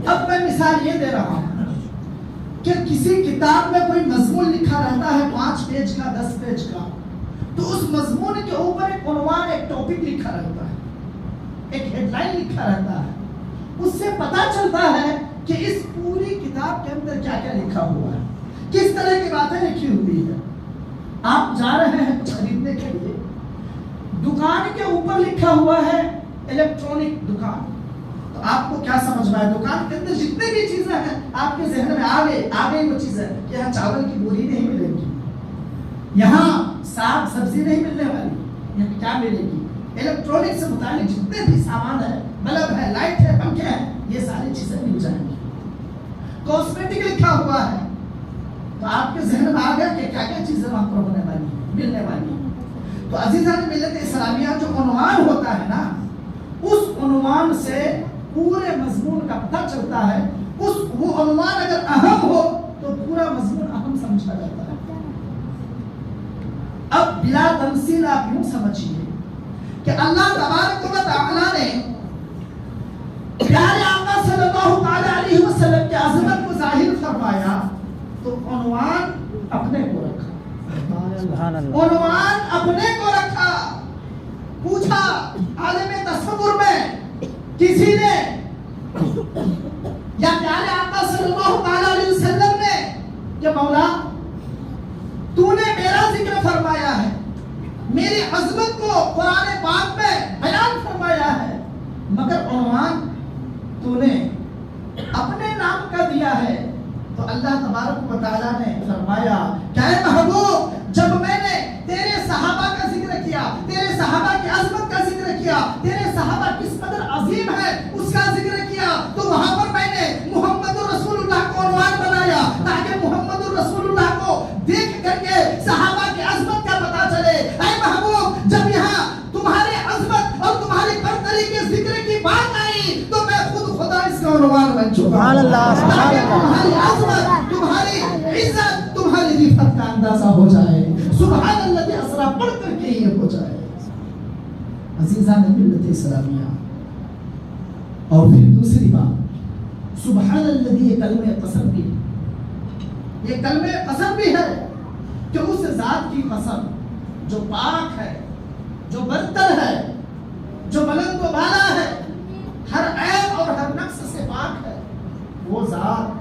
اب میں مثال یہ دے رہا ہوں کہ کسی کتاب میں کوئی مضمون لکھا رہتا ہے 5 پیج کا 10 پیج کا، تو اس مضمون کے اوپر ایک عنوان ایک ٹاپک لکھا رہتا ہے، ایک ہیڈ لائن لکھا رہتا ہے. اس سے پتا چلتا ہے کہ اس پوری کتاب کے اندر کیا کیا لکھا ہوا ہے، کس طرح کی باتیں لکھی ہوئی ہے. آپ جا رہے ہیں کچھ خریدنے کے لیے، دکان کے اوپر لکھا ہوا ہے الیکٹرانک دکان، تو آپ کو کیا سمجھ رہا ہے دکان کے اندر جتنے بھی چیزیں ہیں آپ کے ذہن میں آ گئی وہ چیزیں کہ یہاں چاول کی بوری نہیں ملے گی، یہاں ساگ سبزی نہیں ملنے والی، یہاں کیا ملے گی؟ الیکٹرانک سے متعلق جتنے بھی سامان ہے، بلب ہے، لائٹ ہے، پنکھے ہیں، یہ ساری چیزیں مل جائیں گی. کاسمیٹک لکھا ہوا ہے تو آپ کے ذہن میں آ گیا کہ کیا کیا چیزیں وہاں پر ہونے والی ملنے والی. تو عزیزان ملت اسلامیہ جو عنوان ہوتا ہے نا، اس عنوان سے پورے مضمون کا پتہ چلتا ہے. وہ عنوان اگر اہم ہو تو پورا مضمون اہم سمجھا جاتا ہے. اب بلا تمثیل آپ یوں سمجھیے کہ اللہ تبارک و تعالیٰ نے پیارے آقا صلی اللہ تعالی علیہ وسلم کی عظمت کو ظاہر فرمایا تو عنوان اپنے کو رکھا، عنوان اپنے کو رکھا. پوچھا عالم تصور میں کسی نے یا پیارے آقا صلی اللہ تعالی علیہ وسلم نے کہ مولا تو نے میرا ذکر فرمایا ہے، میری عظمت کو قرآن پاک میں بیان فرمایا ہے، مگر عنوان تو نے اپنے نام کا دیا ہے. تو اللہ تبارک و تعالیٰ نے فرمایا کہ اے محبوب جب میں نے تیرے صحابہ کا ذکر کیا، تیرے صحابہ کی عظمت کا ذکر کیا، تیرے صحابہ کس قدر عظیم ہے اس کا ذکر کیا، تو وہاں پر میں نے محمد رسول اللہ کو عنوان بنایا تاکہ محمد رسول اللہ کو دیکھ کر کے صحابہ کی عظمت کا پتہ چلے. اے محبوب جب یہاں تمہاری عظمت اور تمہاری سبحان اللہ، سبحان اللہ۔ تمہاری عظمت، تمہاری عزت، تمہاری رفعت کا اندازہ ہو جائے۔ سبحان اللہ اسرا پڑھ کر کے یہ ہو جائے۔ عزیزان ملت اسلامیہ، اور پھر دوسری بات، سبحان اللہ یہ کلمہ قسم بھی ہے، یہ کلمہ قسم بھی ہے کہ اس ذات کی قسم جو پاک ہے، جو برتر ہے، جو بلند و بالا ہے، ہر عیب اور ہر نقص سے پاک ہے، وہ ذات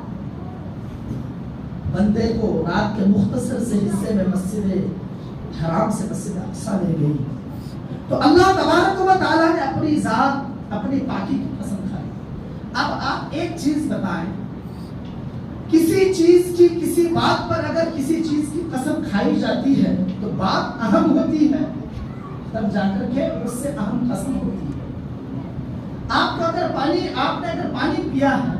بندے کو رات کے مختصر سے حصے میں مسجد حرام سے مسجد اقصی لے گئی، تو اللہ تبارک و تعالیٰ نے اپنی ذات، اپنی پاکی کی قسم کھائی۔ اب آپ ایک چیز بتائیں، کسی چیز کی، کسی بات پر اگر کسی چیز کی قسم کھائی جاتی ہے تو بات اہم ہوتی ہے، تب جا کر کے اس سے اہم قسم ہوتی ہے۔ آپ نے اگر پانی پیا ہے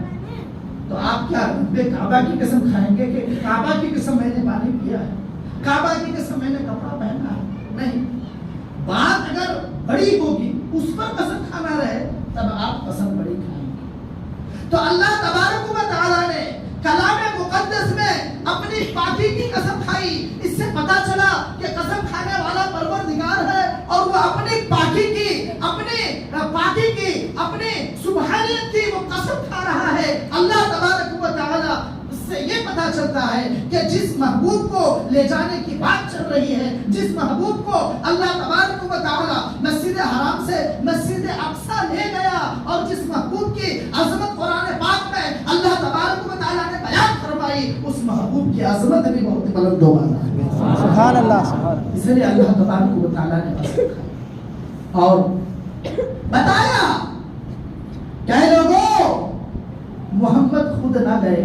تو آپ کیا رب کعبہ کی قسم کھائیں گے کہ کعبہ کی قسم میں نے پانی پیا ہے، کعبہ کی قسم میں نے کپڑا پہنا ہے؟ نہیں، بات اگر بڑی ہوگی، اس پر قسم کھانا رہے، تب آپ قسم بڑی کھائیں گے۔ تو اللہ تبارک و تعالیٰ نے کلام مقدس میں اپنی پاکی کی قسم کھائی۔ اس سے پتا چلا کہ قسم کھانے والا پروردگار ہے، اور وہ اپنی پاکی کی، اپنی سبحانیت کی وہ قسم کھا رہا ہے۔ اللہ تبارک و تعالیٰ، اس سے یہ پتا چلتا ہے کہ جس محبوب کو لے جانے کی بات چل رہی ہے، جس محبوب کو اللہ تبارک و تعالیٰ مسجد حرام سے مسجد اقصی لے گیا، اور جس محبوب کی عظمت قرآن پاک میں اللہ تبارک و تعالیٰ نے بیان فرمائی، اس محبوب کی عظمت بھی بہت بلند و بالا ہے۔ سبحان اللہ، سبحان اللہ۔ اس لیے اللہ تبارک و تعالیٰ نے قسم کھائی اور بتایا کہ اے لوگوں، محمد خود نہ گئے،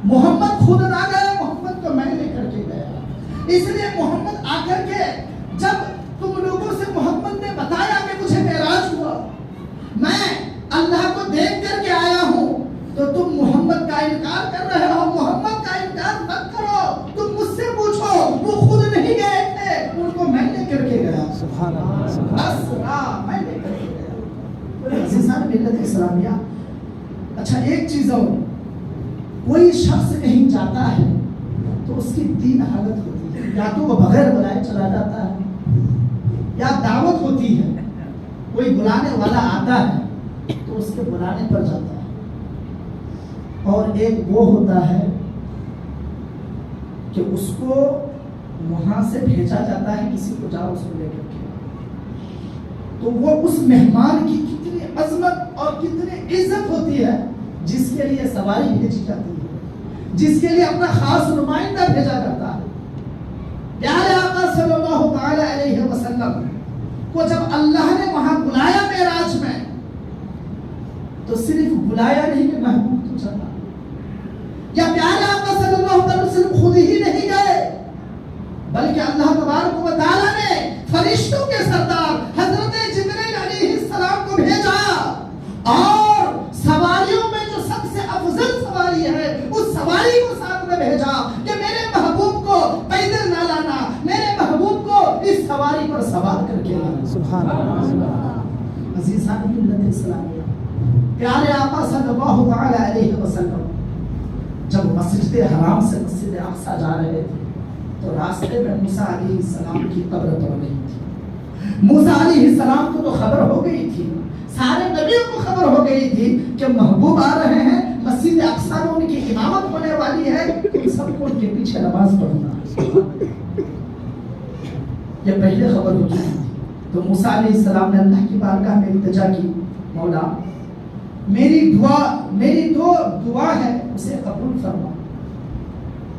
محمد خود نہ گئے، محمد کو میں لے کر کے گیا۔ اس لیے محمد آ کر کے جب تم لوگوں سے محمد نے بتایا کہ مجھے معراج ہوا، میں اللہ کو دیکھ کر کے آیا ہوں، تو تم محمد کا انکار کر رہے ہو۔ محمد کا انکار مت کرو، تم مجھ سے پوچھو، وہ خود نہیں گئے تھے، ان کو میں لے کر کے گیا۔ سبحان اللہ، سبحان اللہ۔ میں لے کر کے گیا۔ عزیزان ملت اسلامیہ، اچھا ایک چیز اور، کوئی شخص کہیں جاتا ہے تو اس کی تین حالت ہوتی ہے، یا تو وہ بغیر بلائے چلا جاتا ہے، یا دعوت ہوتی ہے، کوئی بلانے والا آتا ہے تو اس کے بلانے پر جاتا ہے، اور ایک وہ ہوتا ہے کہ اس کو وہاں سے بھیجا جاتا ہے، کسی کو جاؤ اس کو لے کر کے، تو وہ اس مہمان کی کتنی عظمت اور کتنی عزت ہوتی ہے، جس کے لیے سواری بھیجی جاتی ہے، جس کے لیے اپنا خاص نمائندہ بھیجا جاتا ہے۔ پیارے آقا صلی اللہ تعالی علیہ وسلم کو جب اللہ نے وہاں بلایا معراج میں، تو صرف بلایا نہیں کہ محبوب تو چلا، یا پیارے آقا صلی اللہ علیہ وسلم خود ہی نہیں گئے، بلکہ اللہ تبارک و تعالی نے فرشتوں کے سردار حضرت جبرائیل علیہ السلام کو بھیجا، اور سواریوں میں جو سب سے افضل سواری ہے، اس سواری کو ساتھ میں بھیجا کہ میرے محبوب کو پیدل نہ لانا، میرے محبوب کو اس سواری پر سوار کر کے لانا۔ سبحان اللہ۔ عزیزان ملت اسلامیہ، پیارے آقا صلی اللہ تعالی علیہ وسلم جب مسجد حرام سے مسجد اقصی جا رہے تھے، تو راستے میں موسیٰ علیہ السلام کی قبر پڑ گئی تھی۔ موسیٰ علیہ السلام کو تو خبر ہو گئی تھی، سارے نبیوں کو خبر ہو گئی تھی کہ محبوب آ رہے ہیں، مسجد اقصی میں ان کی امامت ہونے والی ہے، ان سب کو ان کے پیچھے نماز پڑھنا ہے۔ یہ پہلے خبر ہو چکی تھی، تو موسیٰ علیہ السلام نے اللہ کی بارگاہ میں التجا کی، مولا میری دو دعا ہے، اسے قبول فرما،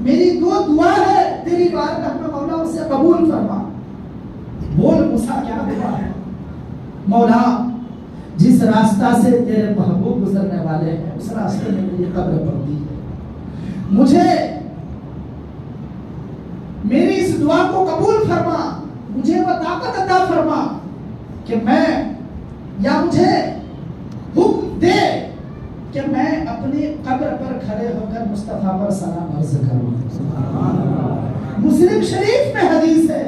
میری دو دعا ہے تیری بارگاہ میں مولا، اسے قبول فرما۔ بول موسیٰ کیا دعا ہے؟ مولا جس راستہ سے تیرے محبوب گزرنے والے ہیں، اس راستے میں میری قبر پڑتی ہے، مجھے میری اس دعا کو قبول فرما، مجھے وہ طاقت عطا فرما کہ میں، یا مجھے حکم دے کہ میں اپنی قبر پر کھڑے ہو کر مصطفیٰ پر سلام عرض کروں۔ مسلم شریف میں حدیث ہے،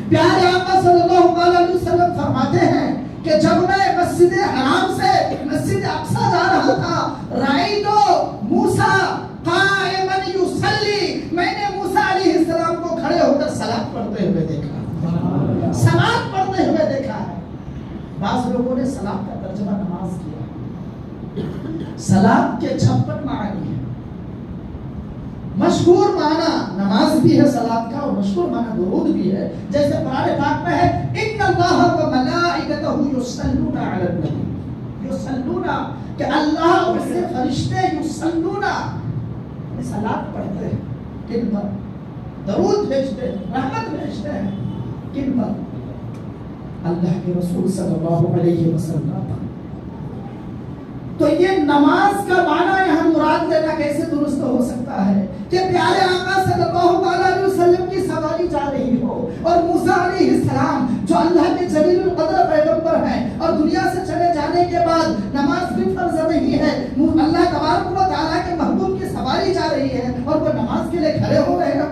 پیارے آقا صلی اللہ علیہ وسلم فرماتے ہیں کہ جب میں مسجد حرام سے مسجد اقصی جا رہا تھا، رائے لوگوں نے سلام کا ترجمہ نماز کیا. سلام کے 56 معنی ہیں. مشہور معنی نماز بھی ہے سلام کا، اور مشہور معنی درود بھی ہے. جیسے قرآن پاک میں ہے ان اللہ و ملائکتہ یصلون علی النبی، یصلون کہ اللہ اور اس کے فرشتے یصلون سلام پڑھتے ہیں. کن پر؟ درود بھیجتے ہیں، رحمت بھیجتے ہیں. کن پر؟ اللہ کے رسول صلی اللہ علیہ وسلم. تو یہ نماز کا معنی یہاں مراد لینا کیسے درست ہو سکتا ہے کہ پیارے آقا صلی اللہ علیہ وسلم کی سواری جا رہی ہو اور موسیٰ علیہ السلام جو اللہ کے جلیل القدر پیغمبر ہیں اور دنیا سے چلے جانے کے بعد نماز بھی فرض نہیں ہے، اللہ تبارک و تعالیٰ کے محبوب کی سواری جا رہی ہے اور وہ نماز کے لیے کھڑے ہو رہے ہیں.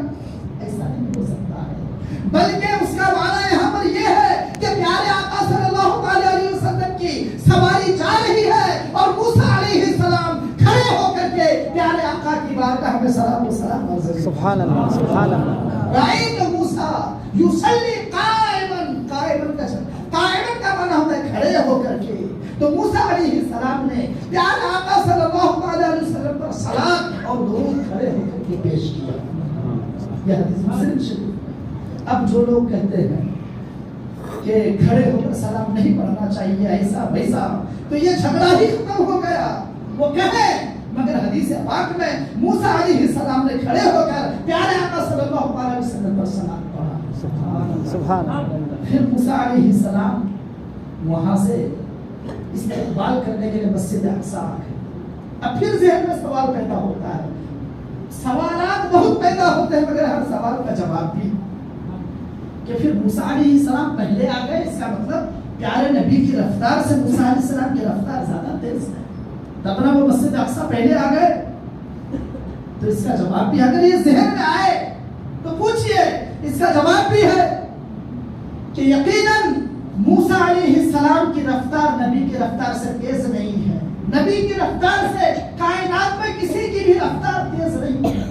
ایسا نہیں ہو سکتا ہے، بلکہ اس کا معنی یہاں پر یہ ہے کہ پیارے آقا صلی اللہ علیہ وسلم کی سواری جا رہی ہے اور موسیٰ علیہ السلام کھڑے ہو کر کے پیارے آقا کی بارگاہ میں سلام و سلام عرض کرتے ہیں. سبحان اللہ سبحان اللہ. رأیت موسیٰ یصلی قائما، قائما کا معنی ہوتا ہے کھڑے ہو کر کے. تو موسیٰ علیہ السلام نے پیارے آقا صلی اللہ علیہ وسلم پر سلام اور درود کھڑے ہو کر کے پیش کیا. یہ حدیث مسلم شریف. اب جو لوگ کہتے ہیں کہ کھڑے ہو کر سلام نہیں پڑھنا چاہیے ایسا ویسا، تو یہ جھگڑا ہی ختم ہو گیا. وہ کہیں مگر حدیث پاک میں موسیٰ علیہ السلام نے کھڑے ہو کر پیارے آقا صلی اللہ علیہ وسلم پر سلام پڑھا. سبحان اللہ. پھر موسیٰ علیہ السلام وہاں سے استقبال کرنے کے لیے مسجد اقصیٰ آ گئے. اب پھر ذہن میں سوال پیدا ہوتا ہے، سوالات بہت پیدا ہوتے ہیں مگر ہر سوال کا جواب بھی کہ پھر موسیٰ علیہ السلام پہلے آ گئے. اس کا مطلب پیارے نبی کی رفتار سے موسیٰ علیہ السلام کی رفتار زیادہ تیز ہے، تب نہ وہ مسجد اقصیٰ پہلے آ گئے. تو اس کا جواب بھی اگر یہ ذہن میں آئے تو پوچھئے، اس کا جواب بھی ہے کہ یقیناً موسیٰ علیہ السلام کی رفتار نبی کی رفتار سے تیز نہیں ہے. نبی کی رفتار سے کائنات میں کسی کی بھی رفتار تیز نہیں ہے.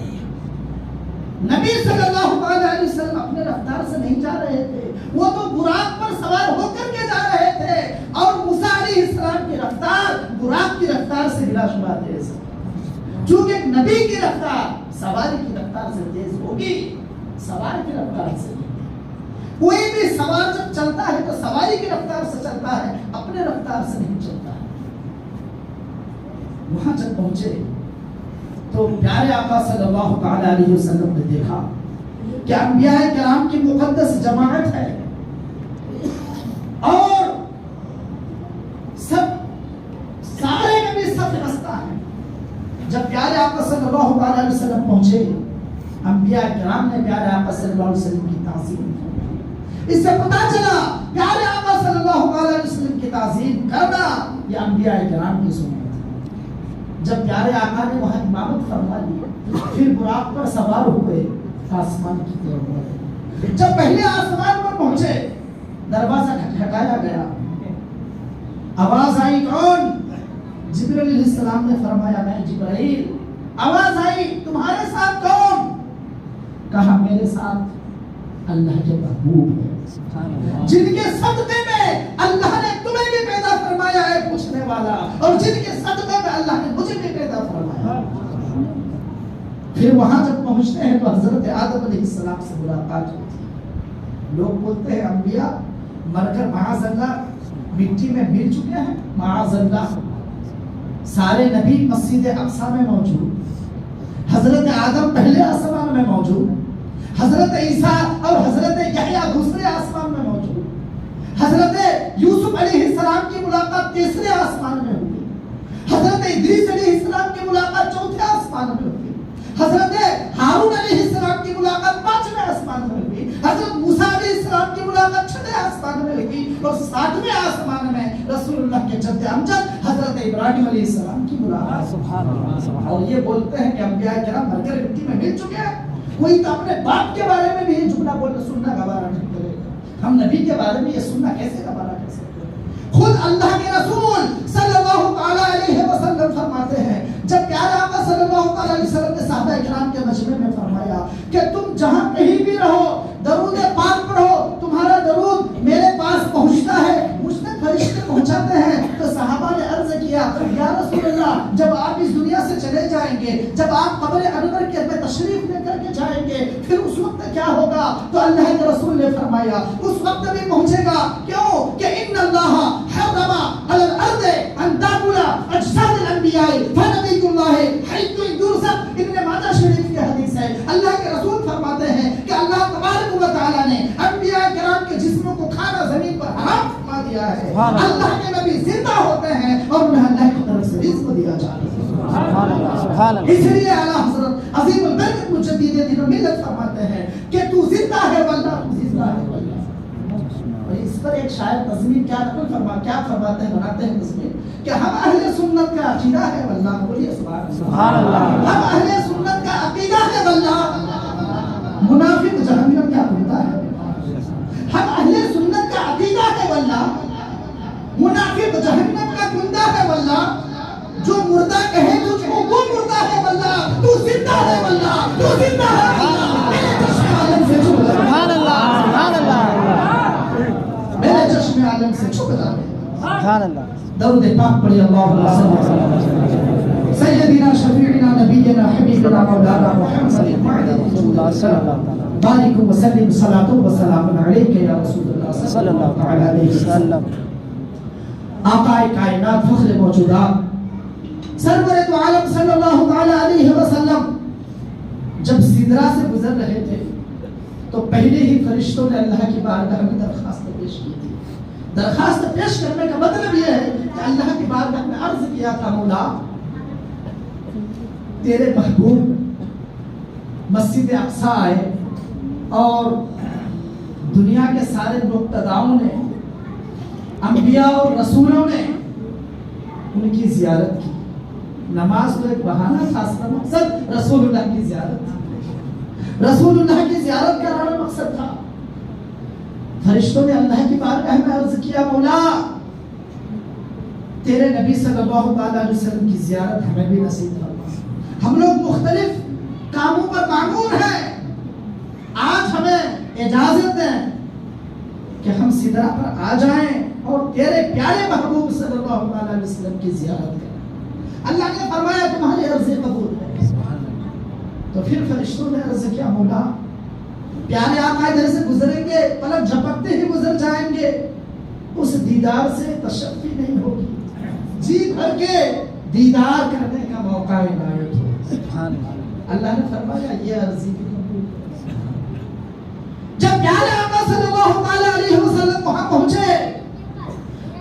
نبی صلی اللہ علیہ وسلم اپنے رفتار سے نہیں جا رہے تھے، وہ تو براق پر سوار ہو کر کے جا رہے تھے، اور موسیٰ علیہ السلام کی رفتار براق کی رفتار سے بلا شبہ تیز ہے. چونکہ نبی کی رفتار سواری کی رفتار سے تیز ہوگی، سوار کی رفتار سے. کوئی بھی سوار جب چلتا ہے تو سواری کی رفتار سے چلتا ہے، اپنے رفتار سے نہیں چلتا ہے. وہاں جب پہنچے تو پیارے آقا صلی اللہ تعالی علیہ وسلم نے دیکھا کہ انبیاء کرام کی مقدس جماعت ہے اور سب سارے نبی سب رستہ ہیں. جب پیارے آقا صلی اللہ تعالی علیہ وسلم پہنچے، انبیاء کرام نے پیارے آقا صلی اللہ علیہ وسلم کی تعظیم کی. اس سے پتہ چلا پیارے آقا صلی اللہ تعالی علیہ وسلم کی تعظیم کرنا یہ انبیاء کرام کی سنت ہے. جب پیارے آقا نے وہاں امامت فرما لی، پھر براق پر سوار ہوئے آسمان کی طرف بڑھے. جب پہلے آسمان پر پہنچے، دروازہ کھٹکھٹایا گیا. آواز آئی، کون؟ جبرائیل علیہ السلام نے فرمایا میں جبرائیل. آواز آئی، تمہارے ساتھ کون؟ کہا میرے ساتھ اللہ کے محبوب ہے، جن کے صدقے میں اللہ نے تمہیں بھی پیدا فرمایا ہے پوچھنے والا، اور جن کے صدقے میں اللہ نے مجھے بھی پیدا فرمایا. پھر وہاں جب پہنچتے ہیں تو حضرت آدم علیہ السلام سے ملاقات ہوتی ہے. لوگ بولتے ہیں انبیاء مر کر معاذ اللہ مٹی میں مل چکے ہیں، معاذ اللہ. سارے نبی مسجد اقصیٰ میں موجود، حضرت آدم پہلے آسمان میں موجود، حضرت عیسیٰ اور حضرت یحییٰ دوسرے آسمان میں موجود، حضرت یوسف علیہ السلام کی ملاقات تیسرے آسمان میں ہوئی، حضرت ادریس علیہ السلام کی ملاقات چوتھے آسمان میں ہوئی، حضرت ہارون علیہ السلام کی ملاقات پانچویں آسمان میں ہوئی، حضرت موسیٰ علیہ السلام کی ملاقات چھٹے آسمان میں ہوئی، اور ساتویں آسمان میں رسول اللہ کے جد امجد حضرت ابراہیم علیہ السلام کی ملاقات. سبحان اللہ. اور یہ بولتے ہیں کہ انبیاء کرام مر کر مٹی میں مل چکے ہیں. کوئی تو اپنے باپ کے بارے میں بھی یہ جملہ بولنا سننا گوارا نہیں کرے گا. ہم نبی کے بارے میں یہ سننا کیسے گوارا کر سکتے ہیں؟ خود اللہ کے رسول صلی اللہ تعالی علیہ وسلم فرماتے ہیں، جب پیارے آقا صلی اللہ تعالی علیہ وسلم نے صحابہ کرام کے مجمع میں فرمایا کہ تم جہاں کہیں بھی رہو درود پاک پڑھو، تمہارا درود میرے پاس پہنچتا ہے، مجھ تک فرشتے پہنچ حضور انور کے میں تشریف لے کر کے جائیں گے. پھر اس وقت کیا ہوگا؟ تو اللہ کے رسول نے فرمایا اس وقت بھی پہنچے گا. کیوں کہ ان اللہ حرم علی الارض ان تاکل اجساد الانبیاء فنبی اللہ حیث یرزق. ابن ماجہ شریف کی حدیث ہے. اللہ کے رسول فرماتے ہیں کہ اللہ تبارک و تعالی نے انبیاء کرام کے جسموں کو کھانا زمین پر حرام فرما دیا ہے. اللہ کے نبی زندہ ہوتے ہیں اور انہیں اللہ کی طرف سے رزق دیا جاتا ہے. سبحان اللہ. اس لیے اعلیٰ حضرت عظیم البرکت مجدد دین و ملت فرماتے ہیں کہ تو زندہ ہے واللہ، تو زندہ ہے واللہ. اور اس پر ایک شاعر تضمین کیا فرماتے ہیں، بناتے ہیں تضمین کہ ہم اہل سنت کا عقیدہ ہے واللہ. بولیے سبحان اللہ. ہم اہل سنت کا عقیدہ ہے واللہ، منافق جہنم کا کندا ہے. ہم اہل سنت کا عقیدہ ہے واللہ، منافق جہنم کا کندا ہے واللہ. جو مردہ کہے تجھ کو وہ مردہ ہے واللہ، تو زندہ ہے واللہ، تو زندہ ہے واللہ. میرے چشم عالم سے چھپ جا. سبحان اللہ. سبحان اللہ. میرے چشم عالم سے چھپ جا. سبحان اللہ. درود پاک پڑھی. اللہم صلی علی سیدنا شفیعنا نبینا حبیبنا مولانا محمد بارک وسلم صلاۃ و سلام علیک یا رسول اللہ صلی اللہ علیہ وسلم. آقا کائنات فخر موجودات سرور تو عالم صلی اللہ علیہ وسلم جب سدرہ سے گزر رہے تھے تو پہلے ہی فرشتوں نے اللہ کی بارگاہ میں درخواست پیش کی تھی. درخواست پیش کرنے کا مطلب یہ ہے کہ اللہ کی بارگاہ میں عرض کیا تھا مولا تیرے محبوب مسجد اقصی آئے اور دنیا کے سارے مقتداؤں نے، انبیاء اور رسولوں نے ان کی زیارت کی. نماز تو ایک بہانہ تھا، اصل مقصد رسول اللہ کی زیارت تھی. رسول اللہ کی زیارت کرانا مقصد تھا. فرشتوں نے اللہ کی بارگاہ میں عرض کیا مولا تیرے نبی صلی اللہ علیہ وسلم کی زیارت ہمیں بھی نصیب فرما. ہم لوگ مختلف کاموں پر معمور ہیں، آج ہمیں اجازت دیں کہ ہم سدرہ پر آ جائیں اور تیرے پیارے محبوب صلی اللہ علیہ وسلم کی زیارت کریں. اللہ نے فرمایا تمہاری عرض قبول ہے. تو پھر فرشتوں نے عرض کیا مولا پیارے آقا ادھر سے گزریں گے، پلک جھپکتے ہی گزر جائیں گے، اس دیدار سے تشفی نہیں ہوگی، جی بھر کے دیدار کرنے کا موقع عنایت ہو. اللہ نے فرمایا یہ عرضی بھی قبول ہے. جب پیارے آقا صلی اللہ علیہ وسلم وہاں پہنچے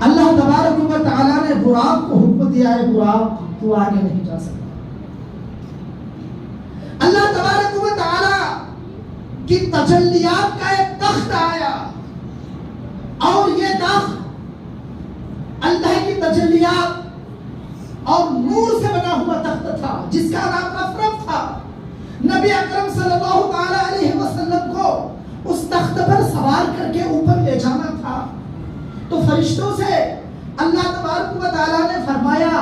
اللہ تبارک و تعالیٰ نے براق کو حکم دیا ہے براق تو آگے نہیں جا سکتا. اللہ تبارک و تعالیٰ کی تجلیات کا ایک تخت آیا اور یہ تخت اللہ کی تجلیات اور نور سے بنا ہوا تخت تھا جس کا نام رفرف تھا. نبی اکرم صلی اللہ علیہ وسلم کو اس تخت پر سوار کر کے اوپر لے جانا تھا. تو فرشتوں سے اللہ تبارک و تعالیٰ نے فرمایا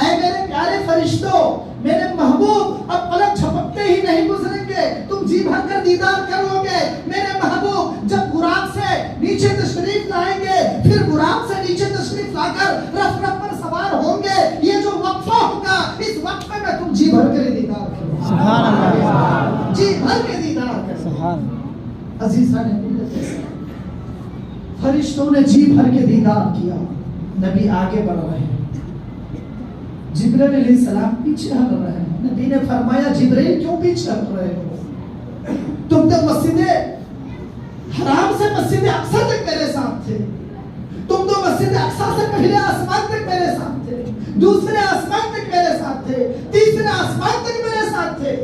اے میرے پیارے فرشتوں میرے محبوب اب پلک جھپکتے ہی نہیں گزریں گے، تم جی بھر کر دیدار کرو گے. میرے محبوب جب براق سے نیچے تشریف لائیں گے پھر براق سے نیچے تشریف لا کر رفرف پر سوار ہوں گے، یہ جو وقفہ ہوگا اس وقفے میں تم جی بھر کر دیدار کرو. سبحان اللہ. جی بھر کے دیدار کرو. سبحان عزیزان ملت فرشتوں نے جی بھر کے دیدار کیا. نبی آگے بڑھ رہے ہیں، جبرائیل علیہ السلام پیچھے ہٹ رہے ہیں. نبی نے فرمایا جبرائیل کیوں پیچھے ہٹ رہے ہو؟ تم تو مسجد حرام سے مسجد اقصی تک میرے ساتھ تھے، تم تو مسجد اقصی سے پہلے آسمان تک میرے ساتھ تھے، دوسرے آسمان تک میرے ساتھ تھے، تیسرے آسمان تک میرے ساتھ تھے،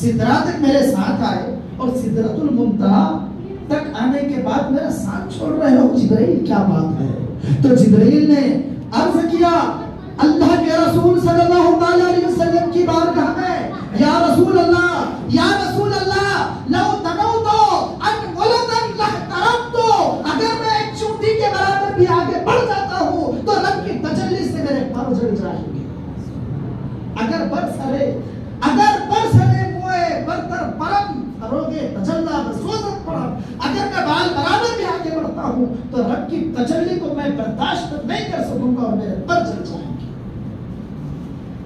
سدرہ تک میرے ساتھ آئے اور سدرۃ المنتہا تک آنے کے بعد میرا ساتھ چھوڑ رہے ہو. جبرائیل کیا بات ہے؟ تو جبرائیل نے عرض کیا اللہ کے رسول صلی اللہ علیہ وسلم کی بارگاہ میں یا رسول اللہ لو تنوتو ان ولدن لحترمتو، اگر میں ایک چونٹی کے برابر بھی آگے بڑھ جاتا ہوں تو رب کی تجلی سے میرے پر اجڑ جائیں گے. اگر برسرے موئے برتر پرم فروغے تجلہ بسوزت پرم، اگر میں بال برابر بھی آگے بڑھتا ہوں تو رب کی تجلی کو میں برداشت نہیں کر سکوں گا اور میرے پر جل جائیں گے.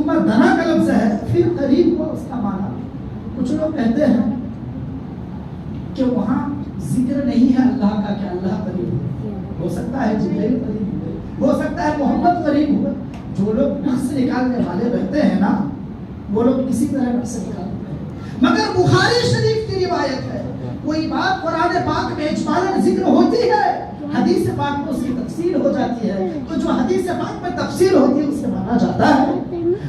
ثم دنا کا لفظ ہے پھر قریب ہوا اس کا معنی. کچھ لوگ کہتے ہیں کہ وہاں ذکر نہیں ہے اللہ کا کہ اللہ قریب ہو سکتا ہے جبرائیل قریب ہوئے, ہو سکتا ہے محمد قریب ہوئے. جو لوگ نقص نکالنے والے رہتے ہیں نا وہ لوگ اسی طرح نقص نکالتے ہیں. مگر بخاری شریف کی روایت ہے کوئی بات قرآن پاک میں اجمالاً ذکر ہوتی ہے, حدیث پاک میں اس کی تفسیر ہو جاتی ہے, تو جو حدیث پاک میں تفسیر ہوتی ہے اسے مانا جاتا ہے.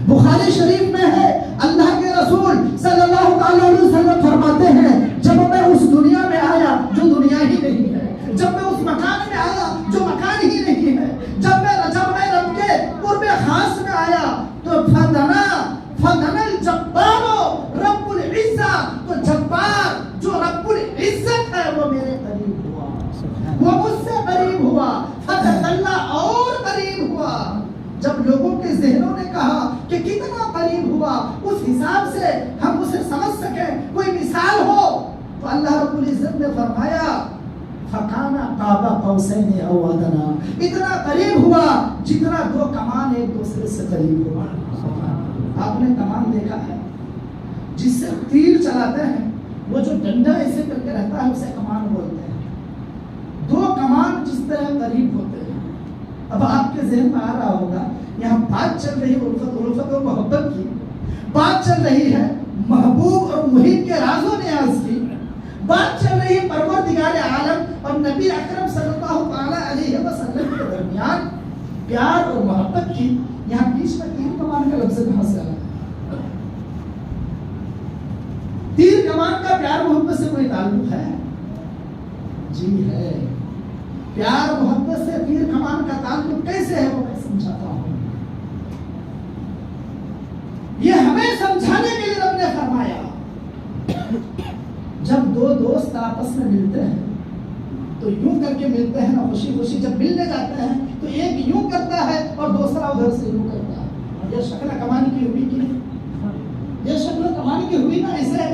بخاری شریف میں ہے اللہ کے رسول صلی اللہ علیہ وسلم فرماتے ہیں جب میں اس دنیا میں آیا جو دنیا ہی نہیں ہے, جب میں اس مکان میں آیا جو مکان ہی نہیں ہے, جب میں رب کے قرب خاص میں آیا تو فدنا الجبار رب العزہ, تو جبار جو رب العزت ہے وہ میرے قریب ہوا, وہ مجھ سے قریب ہوا. فتدلّا اور قریب ہوا. جب لوگوں کے ذہنوں نے کہا کہ کتنا قریب ہوا اس حساب سے ہم اسے سمجھ سکیں, کوئی مثال ہو, تو اللہ رب العزت نے فرمایا فَكَانَ قَابَ قَوْسَيْنِ أَوْ أَدْنَىٰ, اتنا قریب ہوا جتنا دو کمان ایک دوسرے سے قریب ہوا. آپ نے کمان دیکھا ہے جس سے تیر چلاتے ہیں, وہ جو ڈنڈا ایسے کر کے رہتا ہے اسے کمان بولتے ہیں. دو کمان جس طرح قریب ہوتے ہیں. اب آپ کے ذہن میں آ رہا ہوگا یہاں بات چل رہی الفت اور محبت کی, بات چل رہی ہے محبوب اور محب کے راز و نیاز کی, بات چل رہی ہے پروردگار عالم اور نبی اکرم صلی اللہ تعالی علیہ وسلم کے درمیان پیار اور محبت کی. یہاں بیچ میں تیر کمان کا لفظ کہاں سے آیا؟ تیر کمان کا پیار محبت سے کوئی تعلق ہے؟ جی ہے. پیار محبت سے تیر کمان کا تعلق کیسے ہے وہ میں سمجھاتا ہوں. یہ ہمیں سمجھانے کے لیے رب نے فرمایا جب دو دوست آپس میں ملتے ہیں تو یوں کر کے ملتے ہیں نا, خوشی خوشی جب ملنے جاتے ہیں تو ایک یوں کرتا ہے اور دوسرا ادھر سے یوں کرتا ہے. یہ شکل کمان کی ہوئی کی نہیں, یہ شکل کمان کی ہوئی نا. ایسے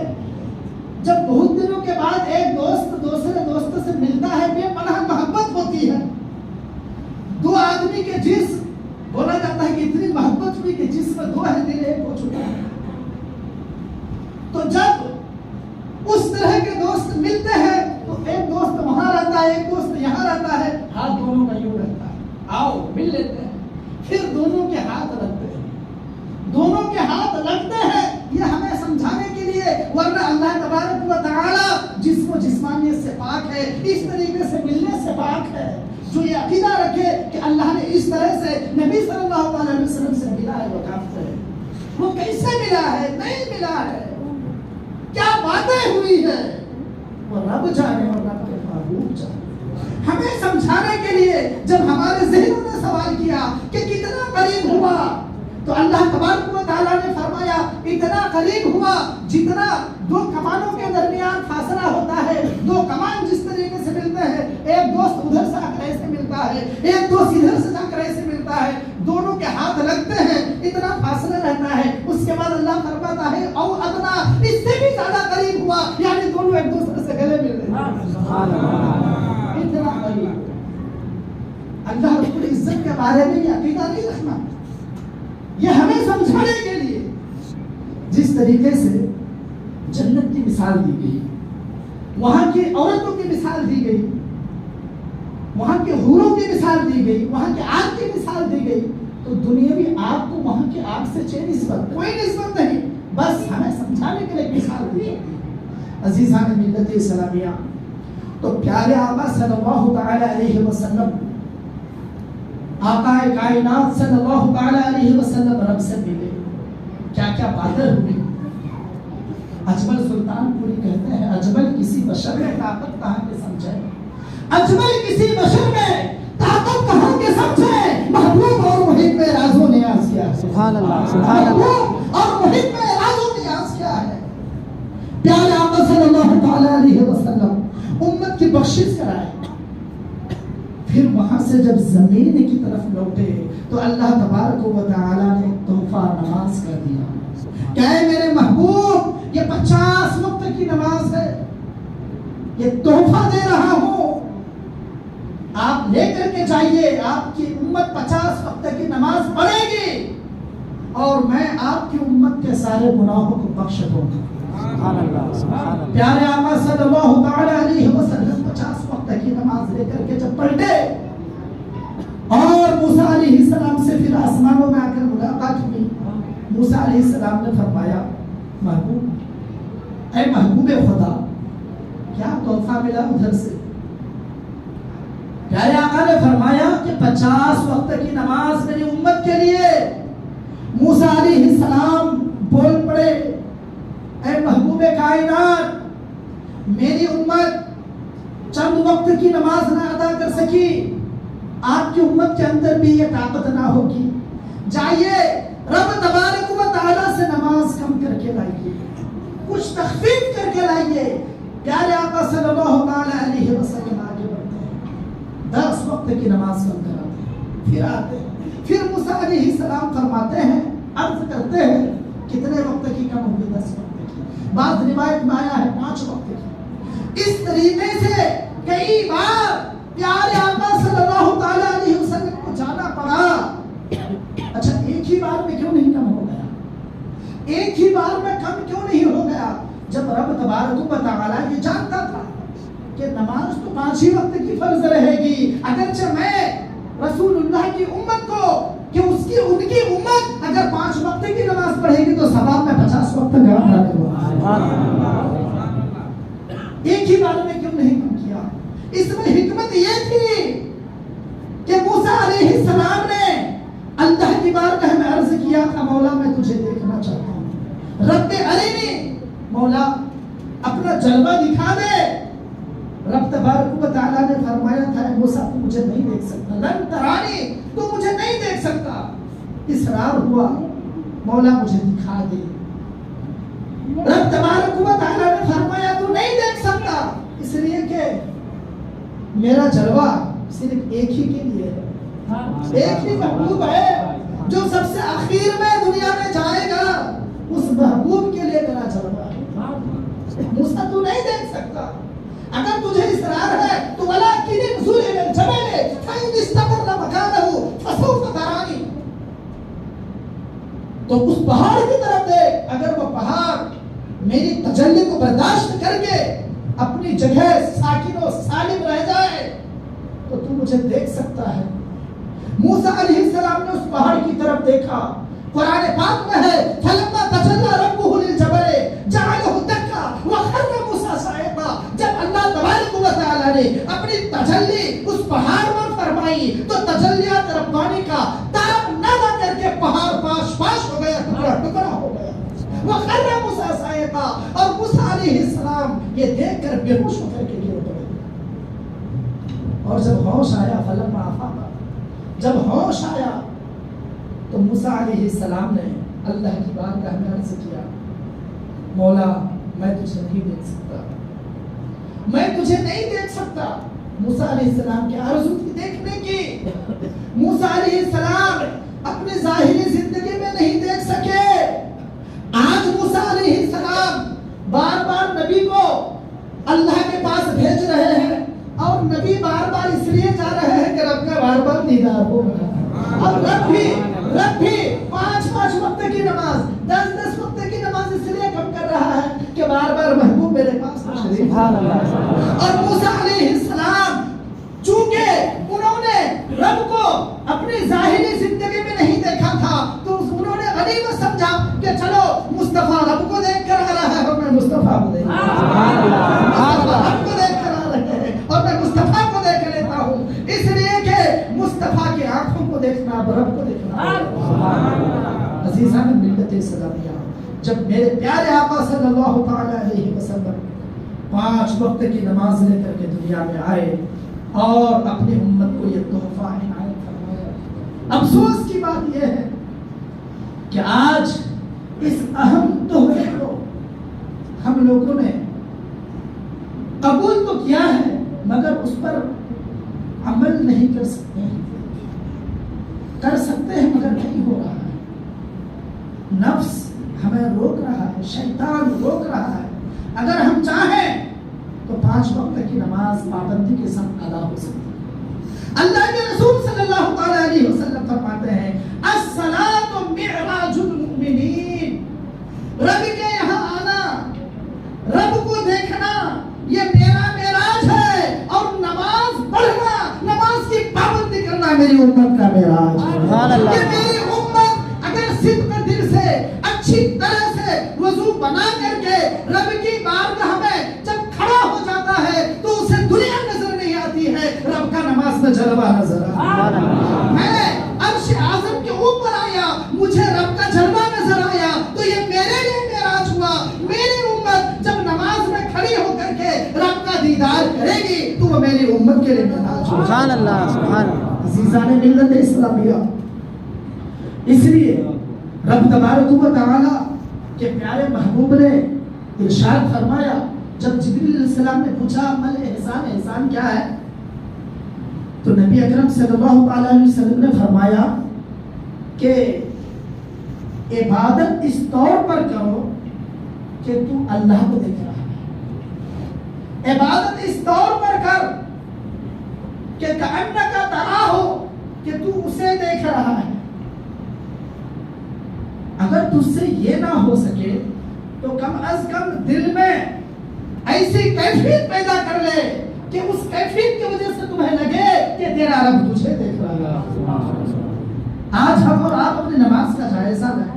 جب بہت دنوں کے بعد ایک دوست دوسرے دوست سے ملتا ہے بے پناہ محبت ہوتی ہے. دو آدمی کے جسم بولا جاتا ہے کہ اتنی محبت ہوئی کہ جس میں دو ہے دل ایک ہو چکا ہے. تو جب اس طرح کے دوست ملتے ہیں تو ایک دوست وہاں رہتا ہے ایک دوست یہاں رہتا ہے, ہاتھ دونوں کا یوں رہتا ہے, آؤ مل لیتے ہیں, پھر دونوں کے ہاتھ رکھتے ہیں, دونوں کے ہاتھ رکھتے ہیں. یہ ہمیں سمجھانے کے لیے, ورنہ اللہ تبارک و تعالی جسم و جسمانیت سے پاک ہے, اس طریقے سے ملنے سے پاک ہے. جو یہ عقیدہ رکھے کہ اللہ نے اس طرح سے نبی صلی اللہ علیہ وسلم سے ملا ہے وہ کافر ہے. وہ کیسے ملا ہے؟ نہیں ملا ہے, کیا باتیں ہوئی ہے وہ رب جانے اور رب کے محبوب جانے. ہمیں سمجھانے کے لیے جب ہمارے ذہنوں نے سوال کیا کہ کتنا قریب ہوا, تو اللہ تبارک و تعالیٰ نے فرمایا اتنا قریب ہوا جتنا دو کمانوں کے درمیان فاصلہ ہوتا ہے. دو کمان جس طریقے سے ملتے ہیں, ایک دوست ادھر سے آ کر ایسے ملتا ہے, ایک دوست ادھر سے جا کر ایسے ملتا ہے, دونوں کے ہاتھ لگتے ہیں, اتنا فاصلہ رہتا ہے. اس کے بعد اللہ فرماتا ہے او ادنا, اس سے بھی زیادہ قریب ہوا, یعنی دونوں ایک دوسرے سے گلے مل رہے ہیں. اتنا قریب. اللہ رب العزت کے بارے میں یہ عقیدہ نہیں رکھنا. یہ ہمیں سمجھانے کے لیے جس طریقے سے جنت کی مثال دی گئی, وہاں کی عورتوں کی مثال دی گئی, وہاں کے حوروں کی مثال دی گئی, وہاں کی آگ کی مثال دی گئی, تو دنیاوی آگ کو وہاں کی آگ سے نسبت کوئی نسبت نہیں, بس ہمیں سمجھانے کے لیے مثال دی گئی. عزیزان ملت اسلامیہ, تو پیارے آقا صلی اللہ تعالی علیہ وسلم, آقا کائنات صلی اللہ تعالی علیہ وسلم رب سے ملے, کیا کیا باتیں ہوئی. اجمل سلطان پوری کہتے ہیں اجمل کسی بشر میں طاقت کہاں کے سمجھے, اجمل کسی بشر میں طاقت کہاں کے سمجھے. محبوب اور محب میں راز و نیاز کیا ہے. سبحان اللہ, سبحان اللہ. محبوب اور محب میں راز و نیاز کیا ہے. پیارے آقا صلی اللہ تعالی علیہ وسلم امت کی بخشش کرائے, پھر وہاں سے جب زمین کی طرف لوٹے تو اللہ تبارک و تعالی نے تحفہ نماز کر دیا کہ اے میرے محبوب, یہ 50 وقت کی نماز ہے, یہ تحفہ دے رہا ہوں, آپ لے کر کے جائیے. آپ کی امت 50 وقت کی نماز پڑھے گی اور میں آپ کی امت کے سارے گناہوں کو بخش دوں گا۔ سبحان اللہ، سبحان اللہ۔ پیارے آقا صلی اللہ تعالی علیہ وسلم 50 وقت کی نماز لے کر کے جب پلٹے اور موسیٰ علیہ السلام سے پھر آسمانوں میں آ کر ملاقات ہوئی، موسیٰ علیہ السلام نے فرمایا محبوب، اے محبوب خدا، کیا تحفہ ملا ادھر سے؟ پیارے آقا نے فرمایا کہ 50 وقت کی نماز میری امت کے لیے۔ موسیٰ علیہ السلام بول پڑے، اے محبوب کائنات، میری امت چند وقت کی نماز نہ ادا کر سکی، آپ کی امت کے اندر بھی یہ طاقت نہ ہوگی، جائیے رب تبارک و تعالیٰ سے نماز کم کر کے لائیے، کچھ تخفیف کر کے لائیے۔ پیارے آقا صلی اللہ علیہ وسلم آگے بڑھتے ہیں، 10 وقت کی نماز کم کراتے ہیں، پھر آتے ہیں، پھر موسیٰ علیہ السلام فرماتے ہیں، عرض کرتے ہیں کتنے وقت کی کم ہوگی؟ 10 وقت کی، بعض روایت میں آیا ہے 5 وقت کی۔ اس طریقے سے کئی بار پیارے آقا صلی اللہ تعالی علیہ وسلم کو جانا پڑا۔ اچھا ایک ہی بار میں کیوں نہیں کم ہو گیا؟ ایک ہی بار میں کم کیوں نہیں ہو گیا؟ جب رب تبارک و تعالیٰ یہ جانتا تھا کہ نماز تو 5 ہی وقت کی فرض رہے گی، اگرچہ میں رسول اللہ کی امت کو کہ ان کی امت اگر 5 وقت کی نماز پڑھے گی تو ثواب میں 50 وقت گانا دوں۔ ایک ہی بار میں کیوں نہیں کم کیا؟ اس میں حکمت یہ تھی کہ موسیٰ علیہ السلام نے اللہ کی بارگاہ میں عرض کیا تھا، مولا میں تجھے دیکھنا چاہتا ہوں، رب ارینی، مولا اپنا جلوہ دکھا دے۔ رب تبارک و تعالیٰ نے فرمایا تھا، موسیٰ تو مجھے نہیں دیکھ سکتا، لن ترانی، تو مجھے نہیں دیکھ سکتا۔ اصرار ہوا، مولا مجھے دکھا دے۔ رب تبارک و تعالیٰ نے فرمایا تو نہیں دیکھ سکتا، اس لیے کہ میرا جلوہ صرف ایک ہی کے لیے ہے، ایک ہی محبوب ہے جو سب سے آخر میں دنیا میں جائے گا، اس محبوب کے لیے میرا جلوہ ہے۔ موسیٰ تو نہیں دیکھ سکتا، اگر تجھے اصرار ہے تو وَلَٰكِنِ انظُرْ إِلَى الْجَبَلِ فَإِنِ اسْتَقَرَّ مَكَانَهُ فَسَوْفَ تَرَانِي، تو اس پہاڑ کی طرف دیکھ، اگر وہ پہاڑ میری تجلی کو برداشت کر کے اپنی جگہ ساکن و سالم رہ جائے تو تو مجھے دیکھ سکتا ہے۔ موسیٰ علیہ السلام نے اس پہاڑ کی طرف دیکھا، قرآن پاک میں ہے فَلَمَّا تَجَلَّىٰ رَبُّهُ لِلْجَبَلِ جَعَلَهُ دَكًّا وَخَرَّ مُوسَىٰ صَعِقًا، جب اللہ تبارک و تعالیٰ نے اپنی تجلی اس پہاڑ پر فرمائی تو تجلیات ربانی کا تاب نہ لا کر کے پہاڑ پاش پاش ہو گیا، ٹکڑا ٹکڑا ہو گیا۔ وَخَرَّ مُوسَىٰ صَعِقًا، اور موسیٰ علیہ السلام یہ دیکھ کر بے ہوش ہو کر کے گر پڑے، اور جب ہوش آیا فَلَمَّا أَفَاقَ، جب ہوش آیا تو موسیٰ علیہ السلام نے اللہ کی بارگاہ میں عرض کیا، مولا میں تجھے نہیں دیکھ سکتا، میں تجھے نہیں دیکھ سکتا۔ موسیٰ علیہ السلام کی آرزو تھی دیکھنے کی، موسیٰ علیہ السلام اپنی ظاہری زندگی میں نہیں دیکھ سکے۔ آج موسیٰ علیہ السلام بار بار نبی کو اللہ کے پاس بھیج رہے ہیں، اور نبی بار بار اس لیے جا رہے ہیں کہ رب کا بار بار دیدار ہو رہا ہے، اور رب بھی 5 وقت کی نماز 10 وقت کی نماز اس لیے کم کر رہا ہے کہ بار بار محبوب میرے پاس تشریف۔ اور موسیٰ علیہ السلام چونکہ انہوں نے رب کو اپنی ظاہری زندگی میں نہیں دیکھا تھا تو انہوں نے غنیمت سمجھا کہ چلو مصطفیٰ رب کو دیکھ کر آ رہا ہے اور میں مصطفیٰ کو دیکھ اور میں مصطفیٰ کو دیکھ لیتا ہوں، اس لیے کہ مصطفیٰ کی آنکھوں کو دیکھنا رب کو دیکھنا۔ عزیزان ملت اسلامیہ، جب میرے پیارے آقا صلی اللہ تعالی علیہ وسلم 5 وقت کی نماز لے کر کے دنیا میں آئے اور اپنی امت کو یہ تحفہ عنایت فرمایا، افسوس کی بات یہ ہے کہ آج اس اہم تحفے کو ہم لوگوں نے قبول تو کیا ہے مگر اس پر عمل نہیں کر سکتے ہیں، کر سکتے ہیں مگر نہیں ہو رہا ہے، نفس ہمیں روک رہا ہے، شیطان روک رہا ہے۔ اگر ہم چاہیں تو 5 وقت کی نماز پابندی کے ساتھ ادا ہو سکتی ہے۔ اللہ کے رسول صلی اللہ علیہ وسلم فرماتے ہیں الصلاۃ معراج میری امت کا معراج ہے۔ سبحان اللہ۔ کہ میری امت اگر صدق دل سے اچھی طرح سے وضو بنا کر کے رب کی بارگاہ میں جب کھڑا ہو جاتا ہے تو اسے دنیا نظر نہیں آتی ہے، رب کا نماز میں جلوہ نظر آتا ہے۔ میں عرش اعظم کے اوپر آیا، مجھے رب کا جلوہ نظر آیا، تو یہ میرے لیے معراج ہوا۔ میری امت جب نماز میں کھڑی ہو کر کے رب کا دیدار کرے گی تو وہ میری امت کے لیے معراج ہوا۔ سبحان اللہ، سبحان اللہ۔ عزیزان ملت اسلامیہ، اس لیے رب تبارک و تعالی کے پیارے محبوب نے ارشاد فرمایا، جب جبریل علیہ السلام نے پوچھا مل احسان، احسان کیا ہے، تو نبی اکرم صلی اللہ علیہ وسلم نے فرمایا کہ عبادت اس طور پر کرو کہ تو اللہ کو دیکھ رہا ہے۔ عبادت اس طور پر کر کہ کأنک تراہ کہ تو اسے دیکھ رہا ہے۔ اگر تجھ سے یہ نہ ہو سکے تو کم از کم دل میں ایسی کیفیت پیدا کر لے کہ اس کیفیت کی وجہ سے تمہیں لگے کہ تیرا رب تجھے دیکھ رہا ہے۔ آج ہم اور آپ اپنی نماز کا جائزہ لیں۔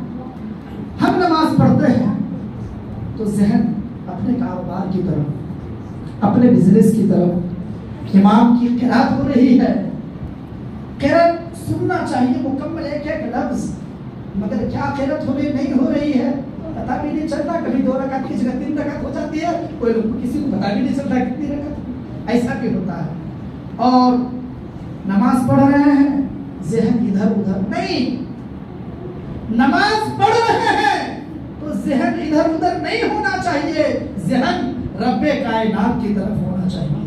ہم نماز پڑھتے ہیں تو ذہن اپنے کاروبار کی طرف، اپنے بزنس کی طرف، امام کی قرات ہو رہی ہے، قرات سننا چاہیے مکمل ایک ایک لفظ، مگر کیا قرات ہو رہی نہیں ہو رہی ہے پتہ بھی نہیں چلتا۔ کبھی 2 رکعت کی جگہ 3 رکعت ہو جاتی ہے، کوئی لوگ کسی کو پتہ بھی نہیں چلتا کتنی رکعت، ایسا بھی ہوتا ہے۔ اور نماز پڑھ رہے ہیں ذہن ادھر ادھر نہیں، نماز پڑھ رہے ہیں تو ذہن ادھر ادھر نہیں ہونا چاہیے، ذہن رب کائنات کی طرف ہونا چاہیے۔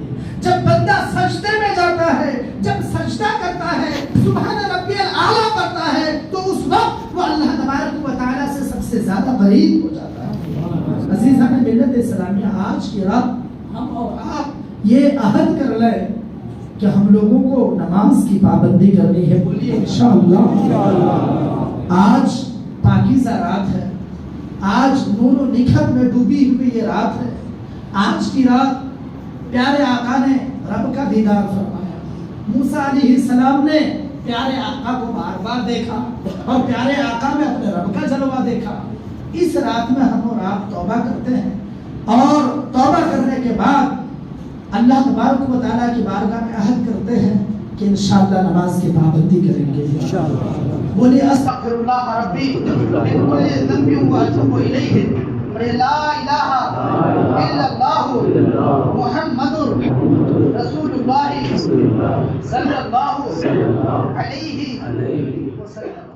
جب بندہ سجدے میں جاتا ہے، جب سجدہ کرتا ہے، سبحان ربی الاعلیٰ پڑھتا ہے، تو اس وقت وہ اللہ تبارک و تعالیٰ سے سب سے زیادہ قریب ہو جاتا ہے۔ عزیزان ملت اسلامیہ، آج کی رات ہم اور آپ یہ عہد کر لیں کہ ہم لوگوں کو نماز کی پابندی کرنی ہے۔ بولیے انشاءاللہ۔ آج پاکیزہ رات ہے، آج نور و نکھت میں ڈوبی ہوئی یہ رات ہے۔ آج کی رات پیارے آقا نے رب کا دیدار فرمایا، موسیٰ علیہ السلام نے پیارے آقا کو بار بار دیکھا اور پیارے آقا میں اپنے رب کا جلوہ دیکھا۔ اس رات میں ہم اور آپ توبہ کرتے ہیں، اور توبہ کرنے کے بعد اللہ تبارک و تعالیٰ کی بارگاہ میں عہد کرتے ہیں کہ انشاءاللہ نماز کی پابندی کریں گے انشاءاللہ۔ بولیے استغفر اللہ ربی من کل ذنب واتوب الیہ، لا الہ الا اللہ محمد رسول اللہ صلی اللہ علیہ وسلم۔